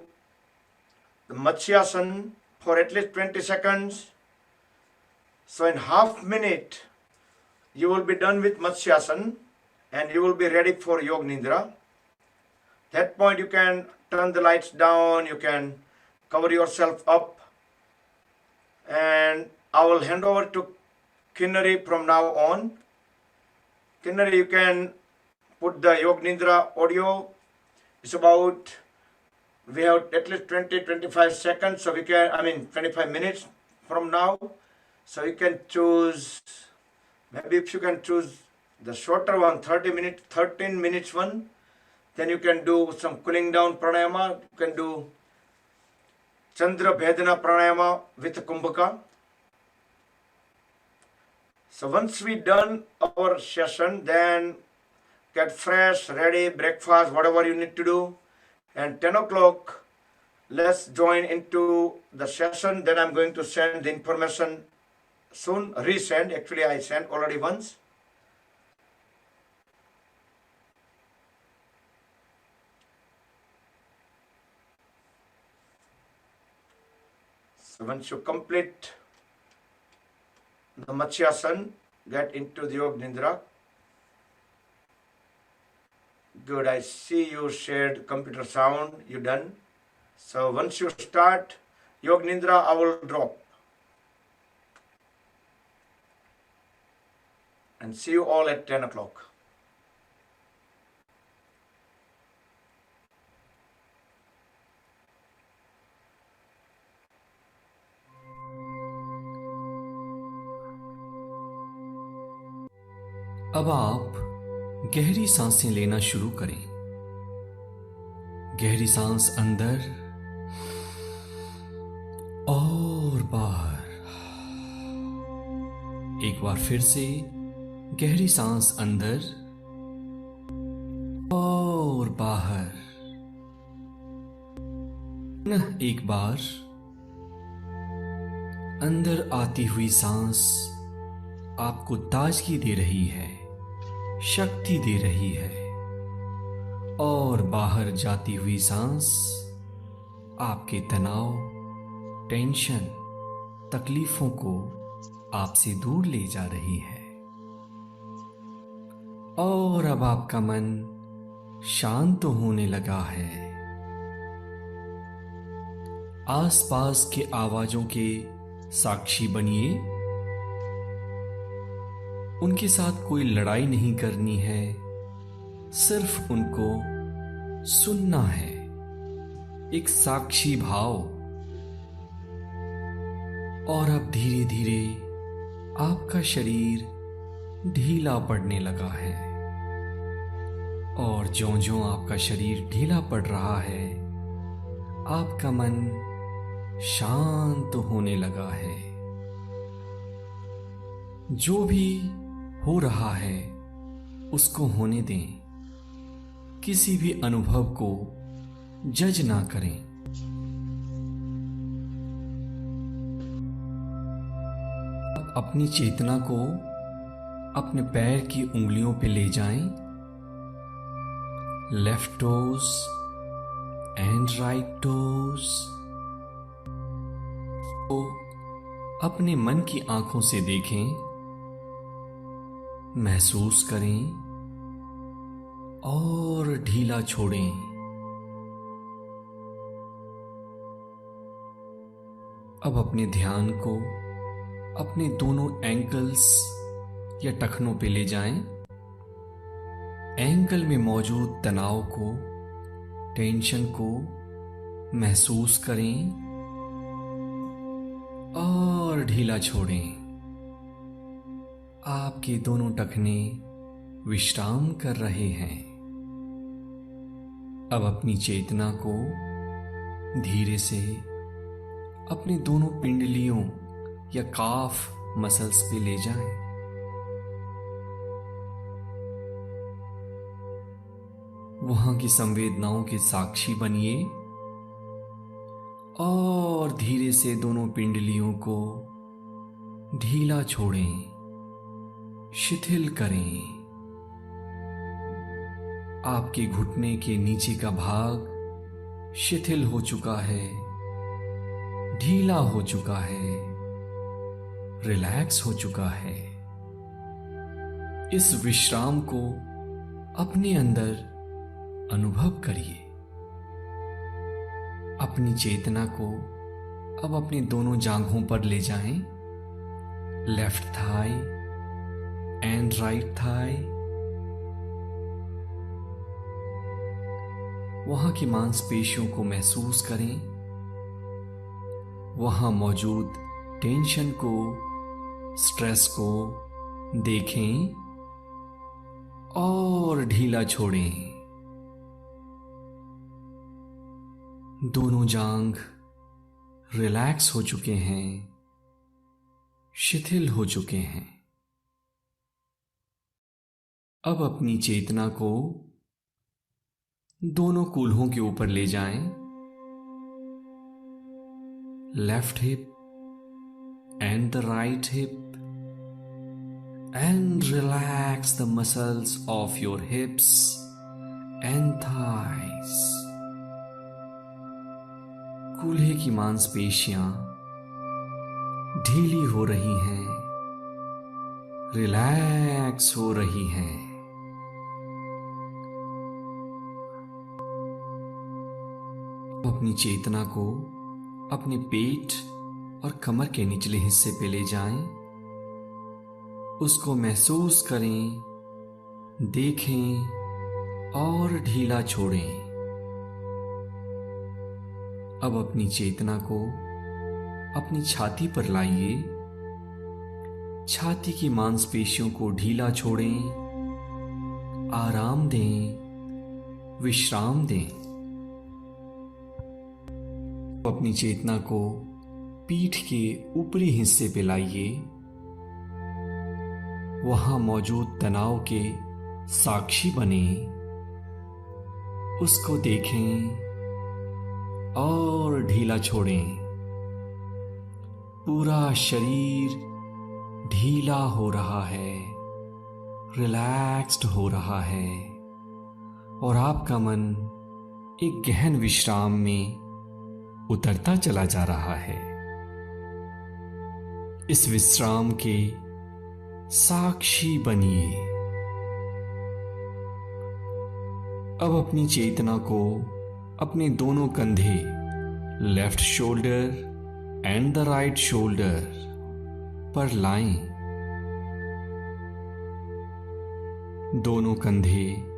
the Matsyasana for at least 20 seconds. So in half minute, you will be done with Matsyasana and you will be ready for Yoga Nidra. That point you can turn the lights down, you can cover yourself up, and I will hand over to Kinnari from now on. Kinnari, you can put the Yoga Nidra audio. It's about, we have at least 20-25 seconds, so we can, 25 minutes from now. So you can choose, maybe if you can choose the shorter one, 13 minutes one, then you can do some cooling down pranayama. You can do Chandra Bhedana pranayama with Kumbhaka. So once we done our session, then get fresh, ready, breakfast, whatever you need to do. And 10 o'clock, let's join into the session. Then I'm going to send the information soon, resend. Actually, I sent already once. So once you complete the Matsyasana, get into the Yoga Nidra. Good, I see you shared computer sound, you done. So once you start Yoga Nidra, I will drop. And see you all at 10 o'clock. अब आप गहरी सांसें लेना शुरू करें। गहरी सांस अंदर और बाहर। एक बार फिर से गहरी सांस अंदर और बाहर। एक बार अंदर आती हुई सांस आपको ताजगी दे रही है, शक्ति दे रही है। और बाहर जाती हुई सांस आपके तनाव, टेंशन, तकलीफों को आपसे दूर ले जा रही है। और अब आपका मन शांत होने लगा है। आसपास के आवाजों के साक्षी बनिए। उनके साथ कोई लड़ाई नहीं करनी है, सिर्फ उनको सुनना है। एक साक्षी भाव। और अब धीरे धीरे आपका शरीर ढीला पड़ने लगा है। और ज्यों-ज्यों आपका शरीर ढीला पड़ रहा है, आपका मन शांत होने लगा है। जो भी हो रहा है उसको होने दें। किसी भी अनुभव को जज ना करें। अपनी चेतना को अपने पैर की उंगलियों पे ले जाएं। Left toes and right toes को अपने मन की आंखों से देखें, महसूस करें और ढीला छोड़ें। अब अपने ध्यान को अपने दोनों एंकल्स या टखनों पे ले जाएं। एंकल में मौजूद तनाव को, टेंशन को महसूस करें और ढीला छोड़ें। आपके दोनों टखने विश्राम कर रहे हैं। अब अपनी चेतना को धीरे से अपने दोनों पिंडलियों या काफ मसल्स पे ले जाएं। वहां की संवेदनाओं के साक्षी बनिए और धीरे से दोनों पिंडलियों को ढीला छोड़ें, शिथिल करें। आपके घुटने के नीचे का भाग शिथिल हो चुका है, ढीला हो चुका है, रिलैक्स हो चुका है। इस विश्राम को अपने अंदर अनुभव करिए। अपनी चेतना को अब अपने दोनों जांघों पर ले जाएं। Left thigh and right thigh. वहां की मांसपेशियों को महसूस करें। वहां मौजूद टेंशन को, स्ट्रेस को देखें और ढीला छोड़ें। दोनों जांघ रिलैक्स हो चुके हैं, शिथिल हो चुके हैं। अब अपनी चेतना को दोनों कूल्हों के ऊपर ले जाएं। Left hip and the right hip and relax the muscles of your hips and thighs. कूल्हे की मांसपेशियां ढीली हो रही हैं, रिलैक्स हो रही हैं। अपनी चेतना को अपने पेट और कमर के निचले हिस्से पे ले जाएं। उसको महसूस करें, देखें और ढीला छोड़ें। अब अपनी चेतना को अपनी छाती पर लाइए। छाती की मांसपेशियों को ढीला छोड़ें, आराम दें, विश्राम दें। अपनी चेतना को पीठ के ऊपरी हिस्से पे लाइए। वहां मौजूद तनाव के साक्षी बने, उसको देखें और ढीला छोड़ें। पूरा शरीर ढीला हो रहा है, रिलैक्स्ड हो रहा है। और आपका मन एक गहन विश्राम में उतरता चला जा रहा है। इस विश्राम के साक्षी बनिए। अब अपनी चेतना को अपने दोनों कंधे, left shoulder and the right shoulder पर लाएं। दोनों कंधे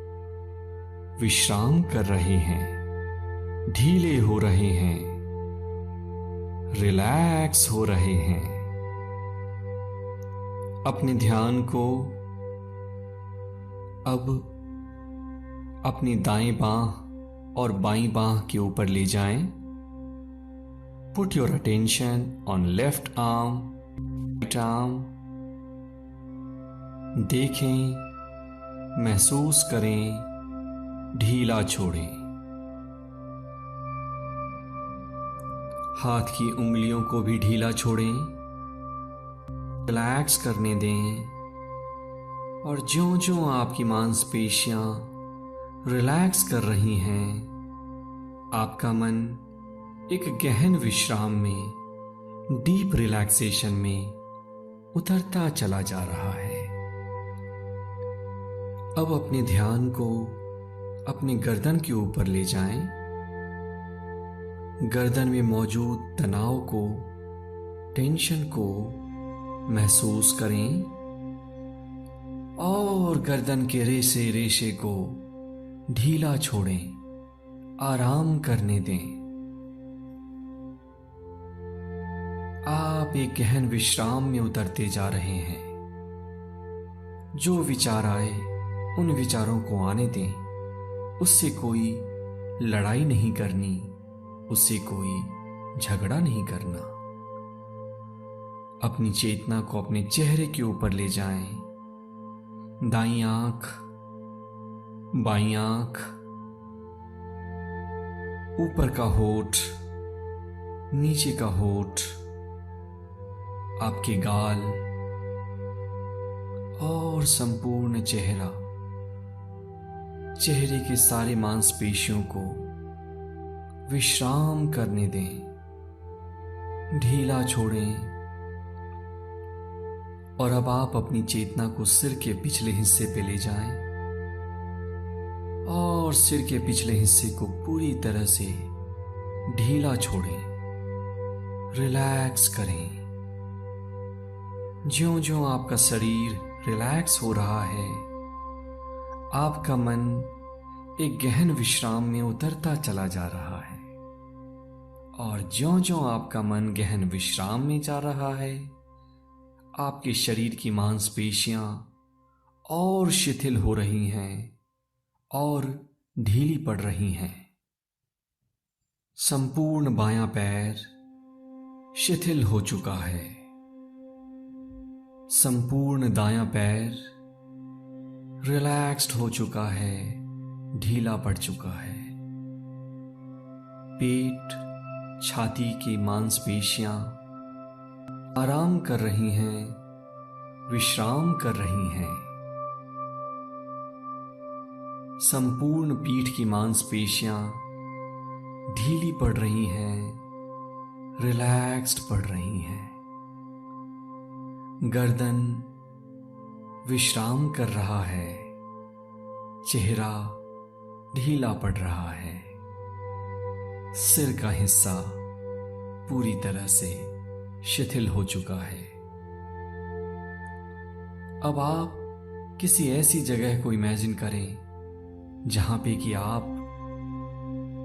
विश्राम कर रहे हैं, ढीले हो रहे हैं, रिलैक्स हो रहे हैं। अपने ध्यान को अब अपनी दाएं बांह और बाईं बांह के ऊपर ले जाएं। Put your attention on left arm, right arm. देखें, महसूस करें, ढीला छोड़ें। हाथ की उंगलियों को भी ढीला छोड़ें, रिलैक्स करने दें। और ज्यों-ज्यों आपकी मांसपेशियां रिलैक्स कर रही हैं, आपका मन एक गहन विश्राम में, डीप रिलैक्सेशन में उतरता चला जा रहा है। अब अपने ध्यान को अपने गर्दन के ऊपर ले जाएं। गर्दन में मौजूद तनाव को, टेंशन को महसूस करें और गर्दन के रेशे रेशे को ढीला छोड़ें, आराम करने दें। आप एक गहन विश्राम में उतरते जा रहे हैं। जो विचार आए उन विचारों को आने दें। उससे कोई लड़ाई नहीं करनी, उससे कोई झगड़ा नहीं करना। अपनी चेतना को अपने चेहरे के ऊपर ले जाएं। दाईं आंख, बाईं आंख, ऊपर का होठ, नीचे का होठ, आपके गाल और संपूर्ण चेहरा। चेहरे के सारे मांसपेशियों को विश्राम करने दें, ढीला छोड़ें। और अब आप अपनी चेतना को सिर के पिछले हिस्से पे ले जाएं और सिर के पिछले हिस्से को पूरी तरह से ढीला छोड़ें, रिलैक्स करें। ज्यों-ज्यों आपका शरीर रिलैक्स हो रहा है, आपका मन एक गहन विश्राम में उतरता चला जा रहा है। और ज्यों-ज्यों आपका मन गहन विश्राम में जा रहा है, आपके शरीर की मांसपेशियां और शिथिल हो रही हैं और ढीली पड़ रही हैं। संपूर्ण बायां पैर शिथिल हो चुका है। संपूर्ण दायां पैर रिलैक्स्ड हो चुका है, ढीला पड़ चुका है। पेट, छाती की मांसपेशियां आराम कर रही हैं, विश्राम कर रही हैं। संपूर्ण पीठ की मांसपेशियां ढीली पड़ रही हैं, रिलैक्स्ड पड़ रही हैं। गर्दन विश्राम कर रहा है, चेहरा ढीला पड़ रहा है। सिर का हिस्सा पूरी तरह से शिथिल हो चुका है। अब आप किसी ऐसी जगह को इमेजिन करें जहां पे कि आप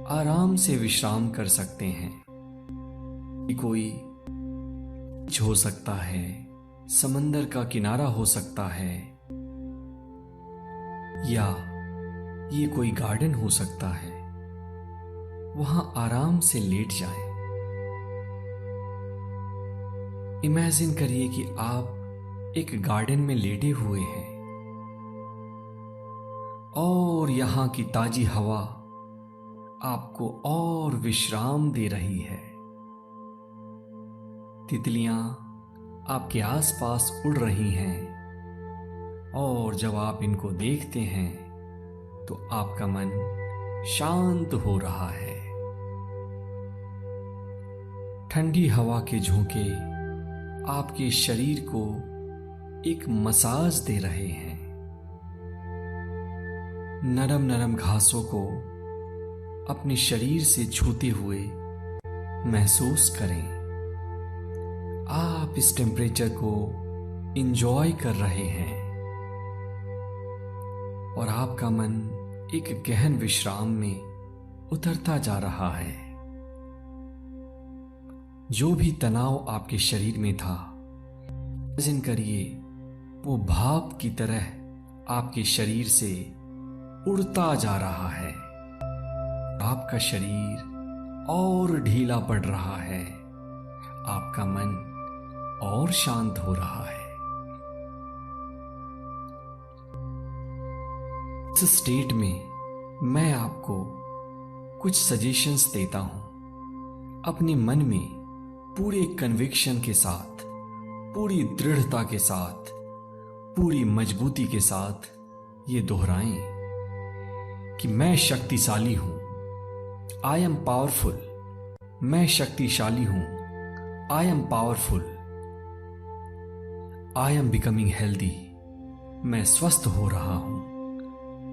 आराम से विश्राम कर सकते हैं। कोई बीच हो सकता है, समंदर का किनारा हो सकता है, या ये कोई गार्डन हो सकता है। वहां आराम से लेट जाएं। इमेजिन करिए कि आप एक गार्डन में लेटे हुए हैं और यहां की ताजी हवा आपको और विश्राम दे रही है। तितलियां आपके आसपास उड़ रही हैं और जब आप इनको देखते हैं तो आपका मन शांत हो रहा है। ठंडी हवा के झोंके आपके शरीर को एक मसाज दे रहे हैं। नरम नरम घासों को अपने शरीर से छूते हुए महसूस करें। आप इस टेम्परेचर को इंजॉय कर रहे हैं और आपका मन एक गहन विश्राम में उतरता जा रहा है। जो भी तनाव आपके शरीर में था, इमेजिन करिए वो भाप की तरह आपके शरीर से उड़ता जा रहा है। आपका शरीर और ढीला पड़ रहा है, आपका मन और शांत हो रहा है। इस स्टेट में मैं आपको कुछ सजेशंस देता हूं। अपने मन में पूरे कन्विक्शन के साथ, पूरी दृढ़ता के साथ, पूरी मजबूती के साथ ये दोहराएं कि मैं शक्तिशाली हूं। I am powerful. मैं शक्तिशाली हूं। I am powerful. I am becoming healthy. मैं स्वस्थ हो रहा हूं।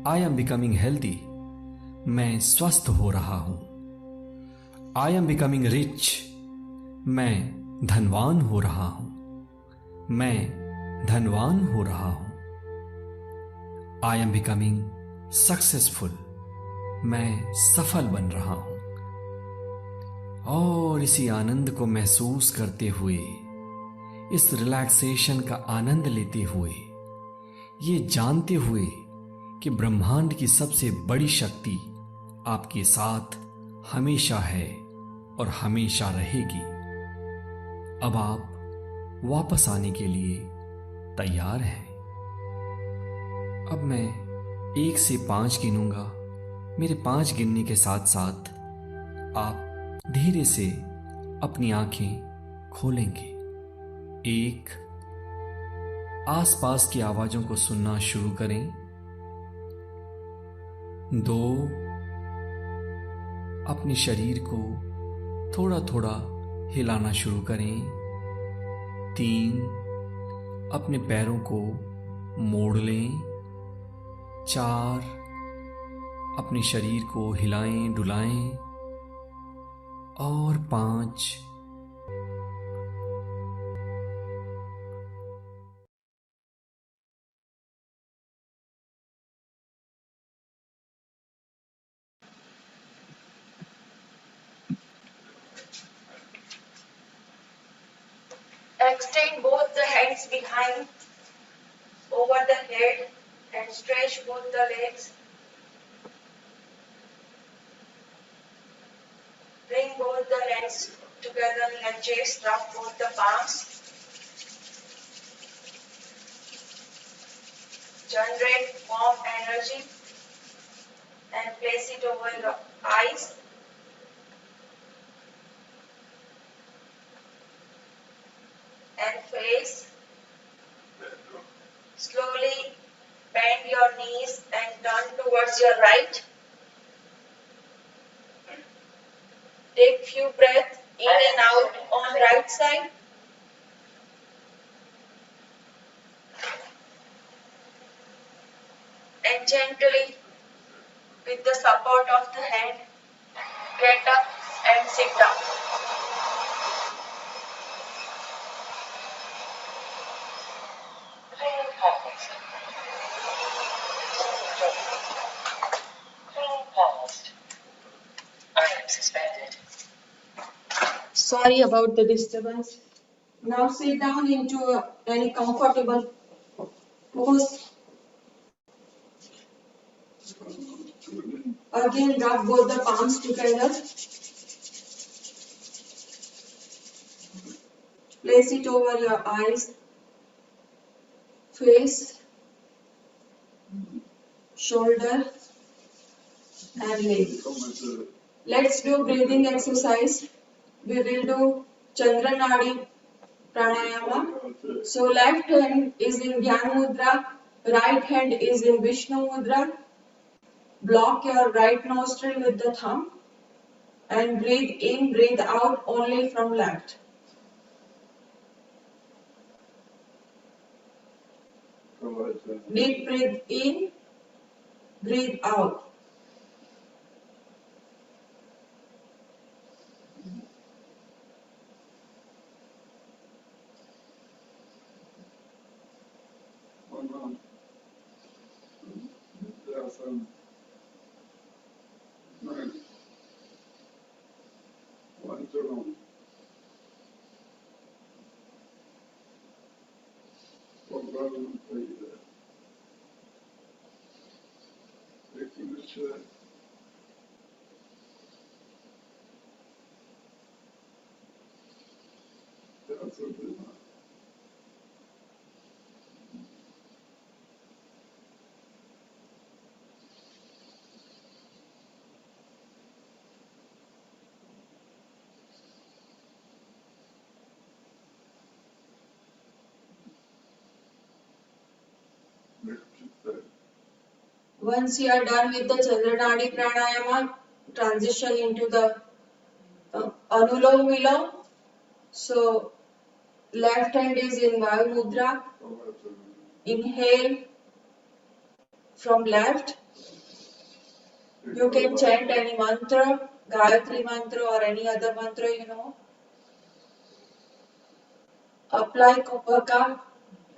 I am becoming healthy. मैं स्वस्थ हो रहा हूं। I am becoming rich. मैं धनवान हो रहा हूं। मैं धनवान हो रहा हूं। I am becoming successful. मैं सफल बन रहा हूं। और इसी आनंद को महसूस करते हुए, इस रिलैक्सेशन का आनंद लेते हुए, ये जानते हुए कि ब्रह्मांड की सबसे बड़ी शक्ति आपके साथ हमेशा है और हमेशा रहेगी, अब आप वापस आने के लिए तैयार हैं। अब मैं 1 से 5 गिनूंगा। मेरे 5 गिनने के साथ साथ आप धीरे से अपनी आंखें खोलेंगे। 1, आसपास की आवाजों को सुनना शुरू करें। 2, अपने शरीर को थोड़ा थोड़ा हिलाना शुरू करें। 3, अपने पैरों को मोड़ लें। 4, अपने शरीर को हिलाएं डुलाएं। और 5, Extend both the hands behind over the head and stretch both the legs. Bring both the hands together in a chest, drop both the palms. Generate warm energy and place it over your eyes. And face. Slowly bend your knees and turn towards your right. Take few breaths in and out on right side. And gently, with the support of the hand, get up and sit down. Sorry about the disturbance. Now sit down into any comfortable pose. Again, rub both the palms together. Place it over your eyes, face, shoulder, and leg. Let's do breathing exercise. We will do Chandra Nadi Pranayama. So left hand is in Gyan Mudra, right hand is in Vishnu Mudra. block your right nostril with the thumb and breathe in, breathe out only from left. Deep breathe in, breathe out. Once you are done with the Chandranadi Pranayama, transition into the Anulom Vilom. So, left hand is in Vayu Mudra. Inhale from left. You can chant any mantra, Gayatri mantra or any other mantra you know. Apply Kumbhaka,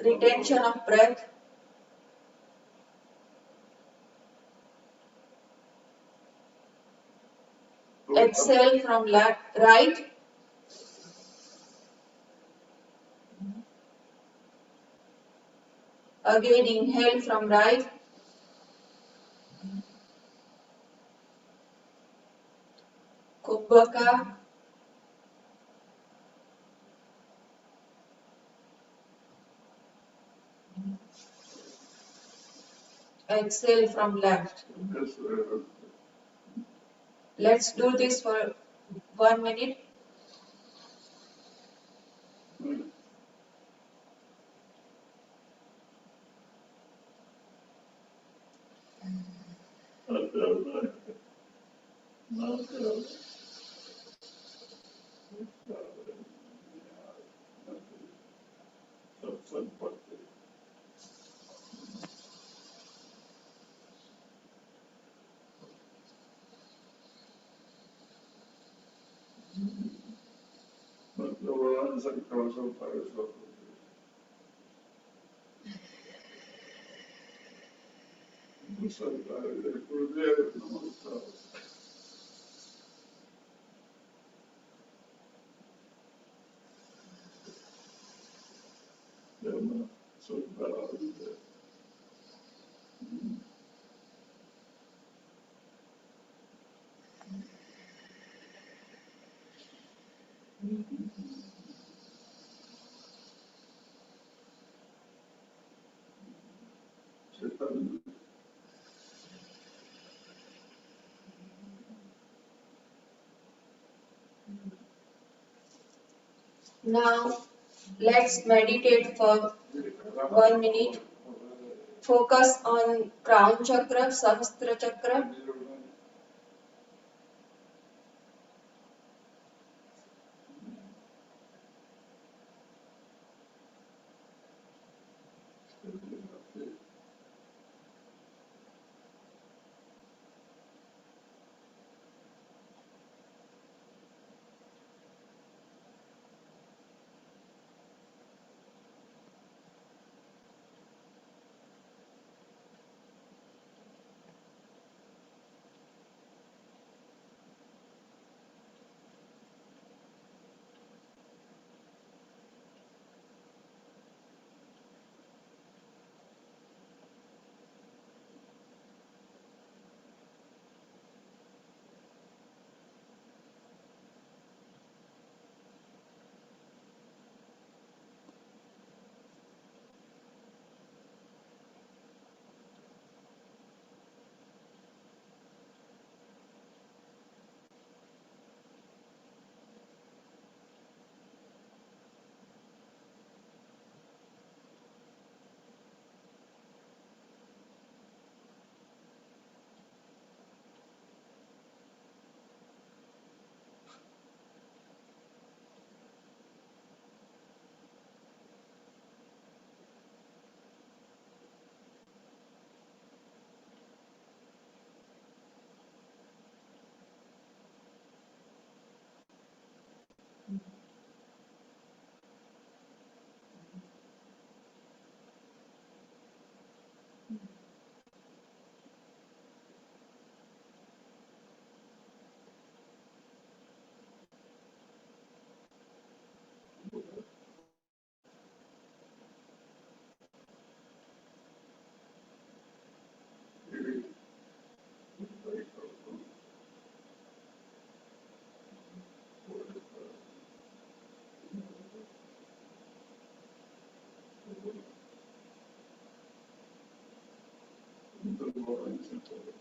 retention of breath. Exhale from left, right. Again inhale from right. Kumbhaka. Exhale from left. Let's do this for 1 minute. Now let's meditate for 1 minute. Focus on crown chakra, sahasra chakra.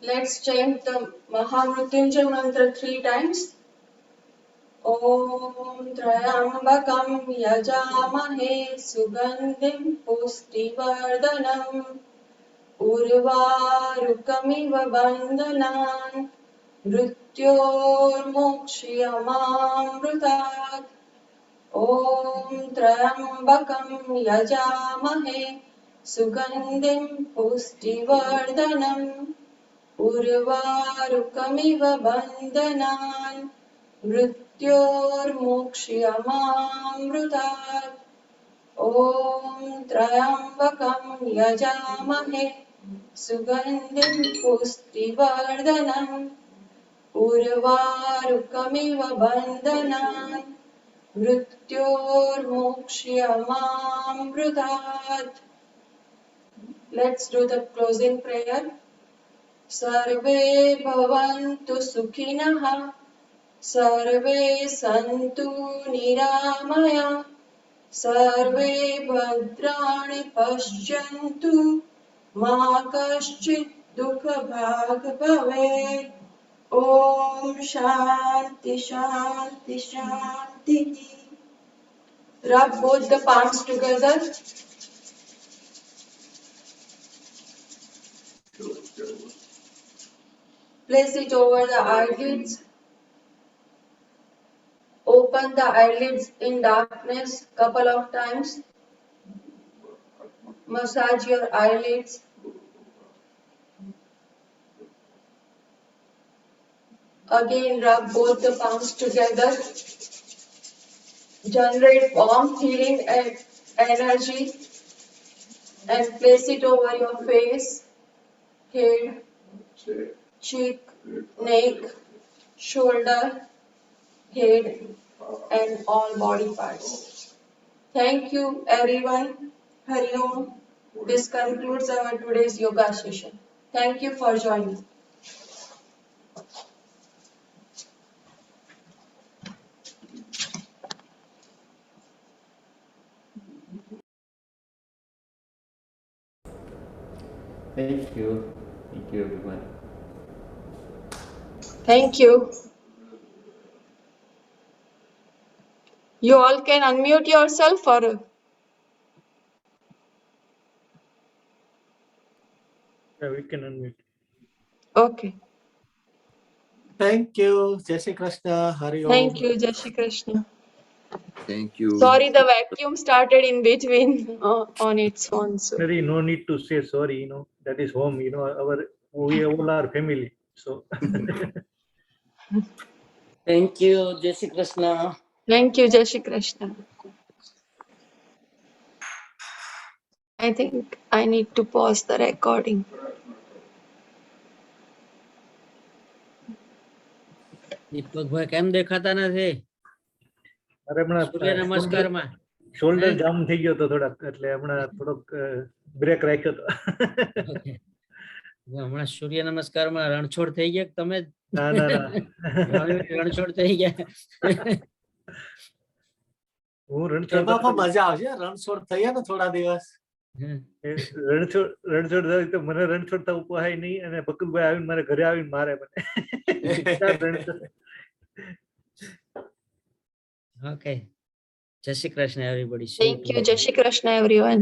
Let's chant the Mahamrutyunjay mantra 3 times. Om Trayambakam Yajamahe Sugandhim Pushtivardhanam Urvarukamiv Bandhanan Mrityurmokshiyamamrutat. Om Trayambakam Yajamahe Sugandhim Pushtivardhanam Urvarukamiv Bandhanan Mrityurmokshiyamamrutat. Om Trayambakam Yajamahe Sugandhim Pushtivardhanam Urvarukamiv Bandhanan Mrityurmokshiyamamrutat. Let's do the closing prayer. Sarve bhavantu sukhinah, sarve santu niramaya, sarve bhadrani pashyantu, ma kaschit dukha bhag bhavet. Om Shanti Shanti Shanti. Rub both the palms together. Place it over the eyelids. Open the eyelids in darkness couple of times. Massage your eyelids. Again, rub both the palms together. Generate warm healing energy and place it over your face, head, cheek, neck, shoulder, head, and all body parts. Thank you, everyone. Hari Om. This concludes our today's yoga session. Thank you for joining. Thank you. Thank you, everyone. Thank you. You all can unmute yourself or Yeah, we can unmute. okay. Thank you. Jai Shri Krishna. Hari Om. Thank you, Jai Shri Krishna. Thank you. Sorry, the vacuum started in between on its own. So Very no need to say sorry, that is home, we all are family. So Thank you, Jai Shri Krishna. thank you, Jai Shri Krishna. I think I need to pause the recording. દીપકભાઈ કેમ દેખાતા નથી? અરે સૂર્ય હમણાં નમસ્કારમાં shoulder હે? જામ થઈ ગયો હતો થોડાક, એટલે હમણાં થોડોક બ્રેક રાખ્યો હતો. Okay. હમણાં સૂર્ય નમસ્કારમાં રણછોડ થઈ ગયા કે તમે જ? ના ના ના, રણછોડ થઈ ગયા. હું રણછોડ એમાં પણ મજા આવશે. રણછોડ થઈએ ને થોડા દિવસ. રણછોડ થાય તો મને રણછોડ થવું પોહાય નહીં, અને બકુલભાઈ આવીને મારે ઘરે આવીને મારે મને. Okay. Jai Shri Krishna, everybody. Thank you, Jai Shri Krishna, everyone.